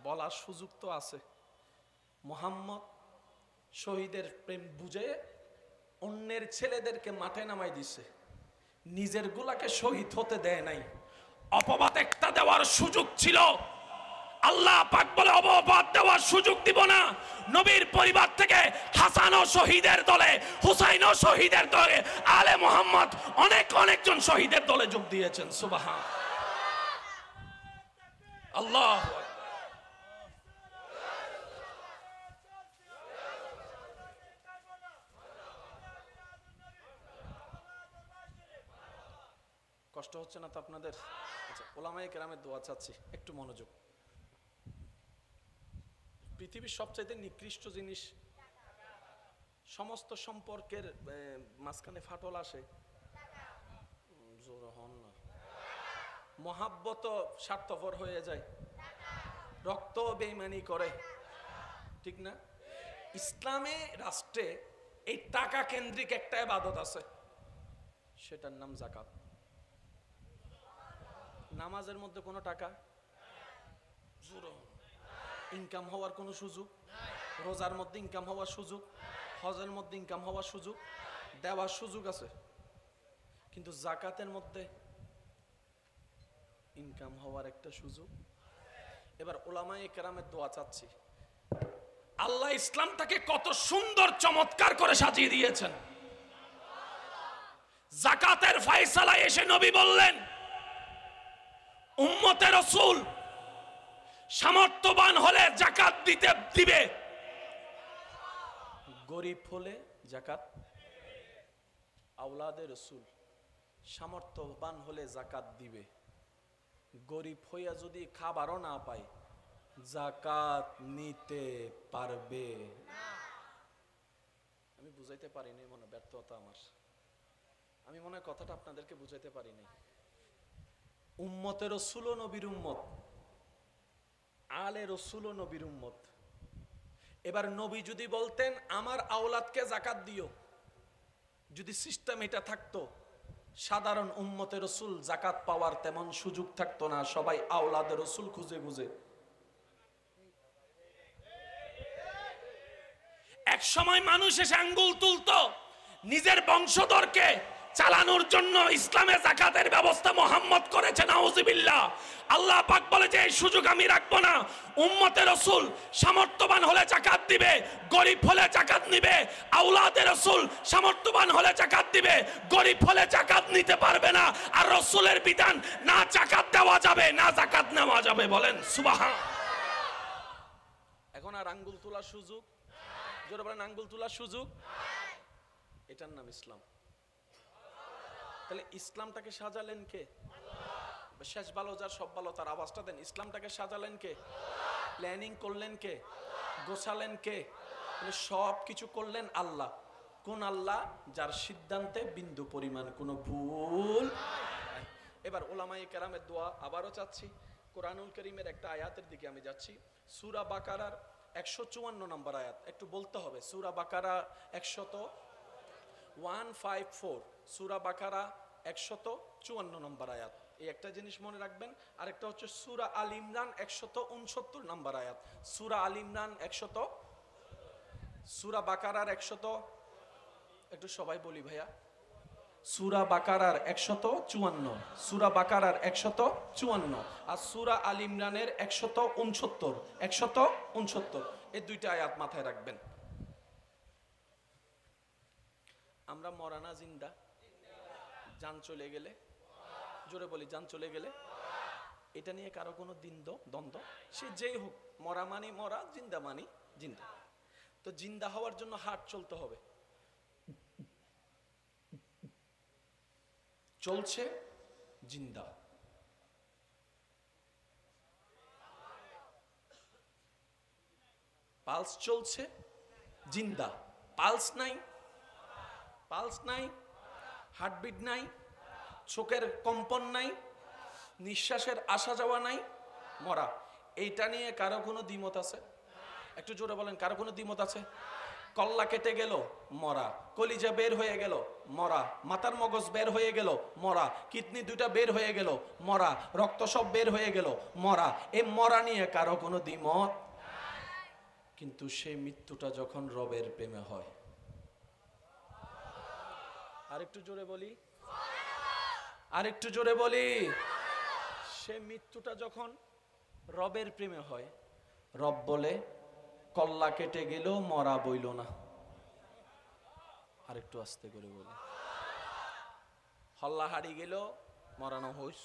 বলার সুযোগ তো আছে। মোহাম্মদ শহীদের প্রেম বুঝে অন্যের ছেলেদেরকে মাঠে নামাই দিছে, নিজের গুলাকে শহীদ হতে দেয় নাই। অপবাদ একটা দেওয়ার সুযোগ ছিল, আল্লাহ পাক বলে অপবাদ দেওয়ার সুযোগ দিব না। নবীর পরিবার থেকে হাসান ও শহীদের দলে, হুসাইন ও শহীদের দলে, আলে মোহাম্মদ অনেকজন শহীদের দলে যোগ দিয়েছেন। সুবহান আল্লাহ। কষ্ট হচ্ছে না তো আপনাদের? আচ্ছা, ওলামায়ে কেরামের দোয়া চাচ্ছি, একটু মনোযোগ। পৃথিবীর সবচাইতে নিকৃষ্ট জিনিস, সমস্ত সম্পর্কের মাঝখানে ফাটল আসে, জোর হন না, মহাব্বত স্বার্থপর হয়ে যায়, রক্ত বেঈমানি করে, ঠিক না? ইসলামে রাষ্ট্রে এই টাকা কেন্দ্রিক একটা ইবাদত আছে, সেটার নাম যাকাত। নামাজের মধ্যে কোনো টাকা ইনকাম হওয়ার কোনো সুযোগ, রোজার মধ্যে ইনকাম হওয়ার সুযোগ, হজের মধ্যে ইনকাম হওয়ার সুযোগ, দেওয়ার সুযোগ আছে, কিন্তু যাকাতের মধ্যে ইনকাম হওয়ার একটা সুযোগ। এবার উলামায়ে কেরামের দোয়া চাচ্ছি, আল্লাহ ইসলামটাকে কত সুন্দর চমৎকার করে সাজিয়ে দিয়েছেন। যাকাতের ফয়সালা এসে নবী বললেন, উম্মতে রাসূল সামর্থ্যবান হলে যাকাত দিবে, গরিব হলে যাকাত। আওলাদে রাসূল সামর্থ্যবান হলে যাকাত দিবে, গরিব হইয়া যদি খাবারও না পায় যাকাত নিতে পারবে না। আমি বুঝাইতে পারিনি, মনে ব্যর্থতা আমার, আমি মনে হয় কথাটা আপনাদেরকে বুঝাইতে পারিনি। উম্মতে রাসূল ও নবীর উম্মত, আলে রাসূল ও নবীর উম্মত। এবার নবী যদি বলতেন আমার আওলাদকে যাকাত দিও, যদি সিস্টেম এটা থাকতো, সাধারণ উম্মতে রাসূল যাকাত পাওয়ার তেমন সুযোগ থাকতো না, সবাই আওলাদে রাসূল খুঁজে খুঁজে। এক সময় মানুষ এসে আঙ্গুল তুলতো নিজের বংশধরকে চালানোর জন্য, ইসলামে যাকাতের ব্যবস্থা মুহাম্মদ করেছেন, নাউযুবিল্লাহ। আল্লাহ পাক বলে যে এই সুযোগ আমি রাখবো না। উম্মতে রাসূল সামর্থ্যবান হলে যাকাত দিবে, গরিব হলে যাকাত নিবে। আওলাদে রাসূল সামর্থ্যবান হলে যাকাত দিবে, গরিব হলে যাকাত নিতে পারবে না। আর রাসূলের বিধান, না যাকাত দেওয়া যাবে না যাকাত নেওয়া যাবে। বলেন সুবহান। এখন আর আঙ্গুল তোলার সুযোগ, জোরে বলেন আঙ্গুল তোলার সুযোগ, এটার নাম ইসলাম। তাহলে ইসলামটাকে সাজালেন কে? শেষ ভালো যার সব ভালো তার, আওয়াজটা দেন। ইসলামটাকে সাজালেন কে? প্ল্যানিং করলেন কে? গোছালেন কে? সব কিছু করলেন আল্লাহ। কোন আল্লাহ? যার সিদ্ধান্তে বিন্দু পরিমাণ কোনো ভুল নাই। এবার উলামায়ে কেরামের দোয়া আবারও চাচ্ছি। কোরআনুল কারীমের একটা আয়াতের দিকে আমি যাচ্ছি, সূরা বাকারার 154 নম্বর আয়াত। একটু বলতে হবে, সূরা বাকারা 154, সূরা বাকারা 154 নম্বর আয়াত। এই একটা জিনিস মনে রাখবেন। আরেকটা হচ্ছে সূরা আল ইমরান 169 নম্বর আয়াত। সূরা আল ইমরান 100, সূরা বাকারার 100, একটু সবাই বলি ভাইয়া, সূরা বাকারার 154, সূরা বাকারার 154 আর সূরা আল ইমরানের 169, 169। এই দুইটা আয়াত মাথায় রাখবেন। আমরা মরানা জিন্দা? জান চলে গেলে, জোরে বলি জান চলে গেলে। এটা নিয়ে কারো কোনো দ্বন্দ্ব, সে যেই হোক, মরা মানি মরা, জিন্দা মানি জিন্দা। তো জিন্দা হওয়ার জন্য হাট চলতে হবে, চলছে জিন্দা। পালস চলছে জিন্দা, পালস নাই, পালস নাই, হার্টবিট নাই, চোখের কম্পন নাই, নিঃশ্বাসের আসা যাওয়া নাই, মরা। এইটা নিয়ে কারো কোনো দ্বিমত আছে? একটু জোরে বলেন, কারো কোনো দ্বিমত আছে? কল্লা কেটে গেল, মরা। কলিজা বের হয়ে গেল, মরা। মাথার মগজ বের হয়ে গেল, মরা। কিডনি দুটা বের হয়ে গেল, মরা। রক্ত সব বের হয়ে গেল, মরা। এই মরা নিয়ে কারো কোনো দ্বিমত। কিন্তু সেই মৃত্যুটা যখন রবের প্রেমে হয়, আরেকটু জোরে বলি, আরেকটু জোরে বলি, সে মৃত্যুটা যখন রবের প্রেমে হয়, রব বলে কল্লা কেটে গেল, মরা বইল না। আরেকটু আস্তে করে বলি, হল্লা হারিয়ে গেল, মরানো হইস।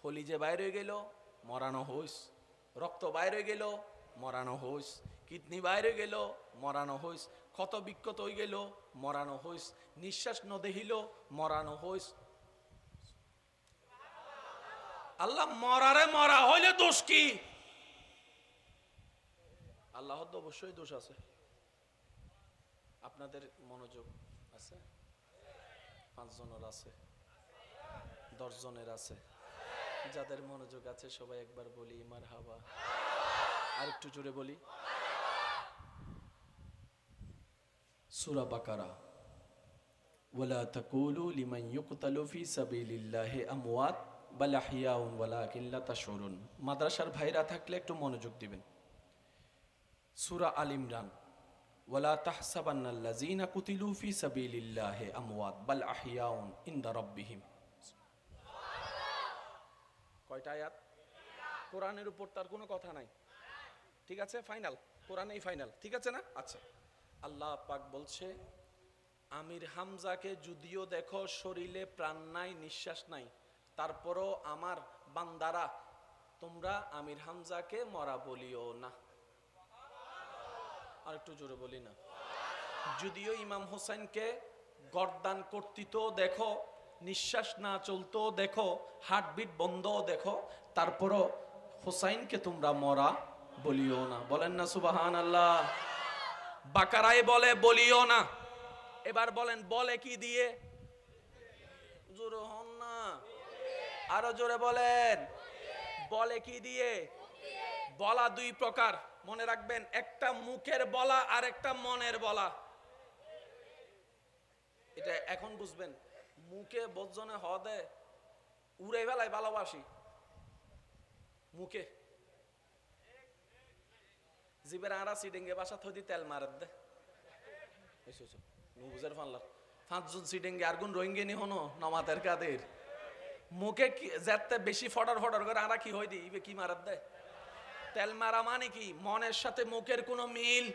হলিজে বাইরে গেল, মরানো হইস। রক্ত বাইরে গেল, মরানো হইস। কিডনি বাইরে গেল, মরানো হইস। ক্ষত বিক্ষত হয়ে গেল, মরানো হইস। নিঃশ্বাস ন দেহিল, মরানো হইস। আল্লাহ মরারে মরা হইলে দোষ কি? আল্লাহর তো অবশ্যই দোষ আছে। আপনাদের মনোযোগ আছে? 5 জনের আছে, 10 জনের আছে, যাদের মনোযোগ আছে সবাই একবার বলি মারহাবা। আর একটু জোরে বলি। সূরা বাকারা, ওয়ালা তাকুলু লিমান ইউকতালু ফি সাবিলিল্লাহি আমওয়াত বাল আহইয়াউন ওয়ালাকিন লা তাশউরুন। মাদ্রাসার ভাইরা থাকলে একটু মনোযোগ দিবেন। সূরা আল ইমরান, ওয়ালা তাহসাবান্নাল্লাযীনা কুতিলু ফি সাবিলিল্লাহি আমওয়াত বাল আহইয়াউন ইনদা রাব্বিহিম। কয়টা আয়াত? কোরআনের উপর তার কোনো কথা নাই, ঠিক আছে? ফাইনাল, কোরআনেই ফাইনাল, ঠিক আছে না? আচ্ছা, আল্লাহ পাক বলছে আমির হামজাকে যদিও দেখো শরীরে প্রাণ নাই, নিঃশ্বাস নাই, তারপরও আমার বান্দারা তোমরা আমির হামজাকে মরা বলিও না। আর একটু জোরে বলি না। যদিও ইমাম হোসেনকে গর্দান কর্তৃত দেখো, নিঃশ্বাস না চলতো দেখো, হার্টবিট বন্ধ দেখো, তারপরও হোসাইনকে তোমরা মরা বলিও না। বলেন না সুবহানাল্লাহ। বাকারায় বলে বলিও না। এবার বলেন বলে কি দিয়ে? জোরে হন না, আরো জোরে বলেন। বলে কি দিয়ে? বলা দুই প্রকার, মনে রাখবেন। একটা মুখের বলা আর একটা মনের বলা। এটা এখন বুঝবেন। মুখে বজ্জনে হদে উড়ে বেলায় ভালোবাসি, মুখে জিবের আড়া সিডেঙ্গে বাসা থদি তেল মারাত দে বুঝার ফানলার 5 জন সিডেঙ্গে আর গুন রোহিঙ্গে নি হনো নমাতের কাদের মুখে যেতে বেশি ফডর ফডর করে আড়া কি হই দি ইবে কি মারাত দে তেল মারা। মানে কি? মনের সাথে মুখের কোনো মিল।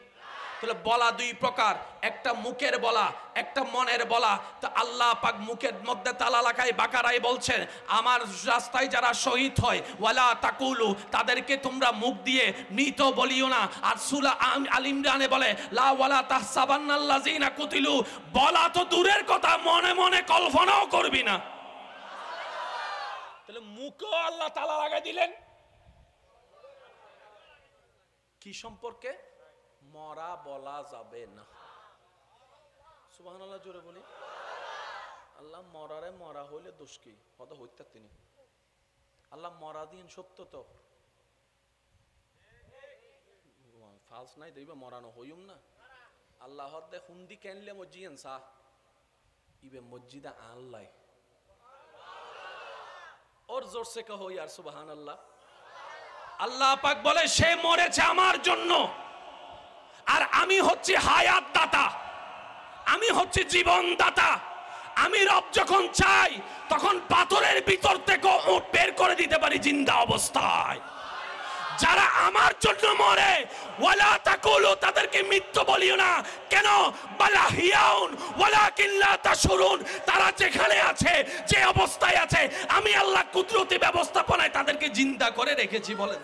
তাহলে বলা দুই প্রকার, একটা মুখের বলা, একটা মনের বলা। তো আল্লাহ পাক মুখের মধ্যে তালা লাগায় বাকারায় বলছেন আমার রাস্তায় যারা শহীদ হয় ওয়ালা তাকুলু, তাদেরকে তোমরা মুখ দিয়ে মৃত বলিও না। আর সূরা আল ইমরানে বলে লা ওয়ালা তাহসাবান্নাল্লাযীনা কুতিলু, বলা তো দূরের কথা, মনে মনে কল্পনাও করবি না। তাহলে মুখও আল্লাহ তালা লাগাই দিলেন কি সম্পর্কে? মরা বলা যাবে না। সুবহানাল্লাহ জোরে বলি। আল্লাহ মরারে মরা হইলে দোষ কি? হয়তো হইতে তিনি আল্লাহ মরা দিন সত্য তো ফালস নাই দেবে মরানো হইম না। আল্লাহ হদ্দে হুন্দি কেনলে মসজিদ সা ইবে মসজিদা আল্লাহ ওর জোর সে কহো ইয়ার সুবহানাল্লাহ। আল্লাহ পাক বলে সে মরেছে আমার জন্য, আর আমি হচ্ছি হায়াত দাতা, আমি হচ্ছি জীবন দাতা। আমি রব যখন চাই তখন পাথরের ভিতর থেকে উট বের করে দিতে পারি জিন্দা অবস্থায়। যারা আমার জন্য মরে ওয়ালা তাকুলু, তাদেরকে মৃত্যু বলিও না। কেন? বালা হিয়াউন ওয়ালাকিন লা তাশউরুন, তারা যেখানে আছে, যে অবস্থায় আছে, আমি আল্লাহ কুদরতি ব্যবস্থাপনায় তাদেরকে জিন্দা করে রেখেছি। বলেন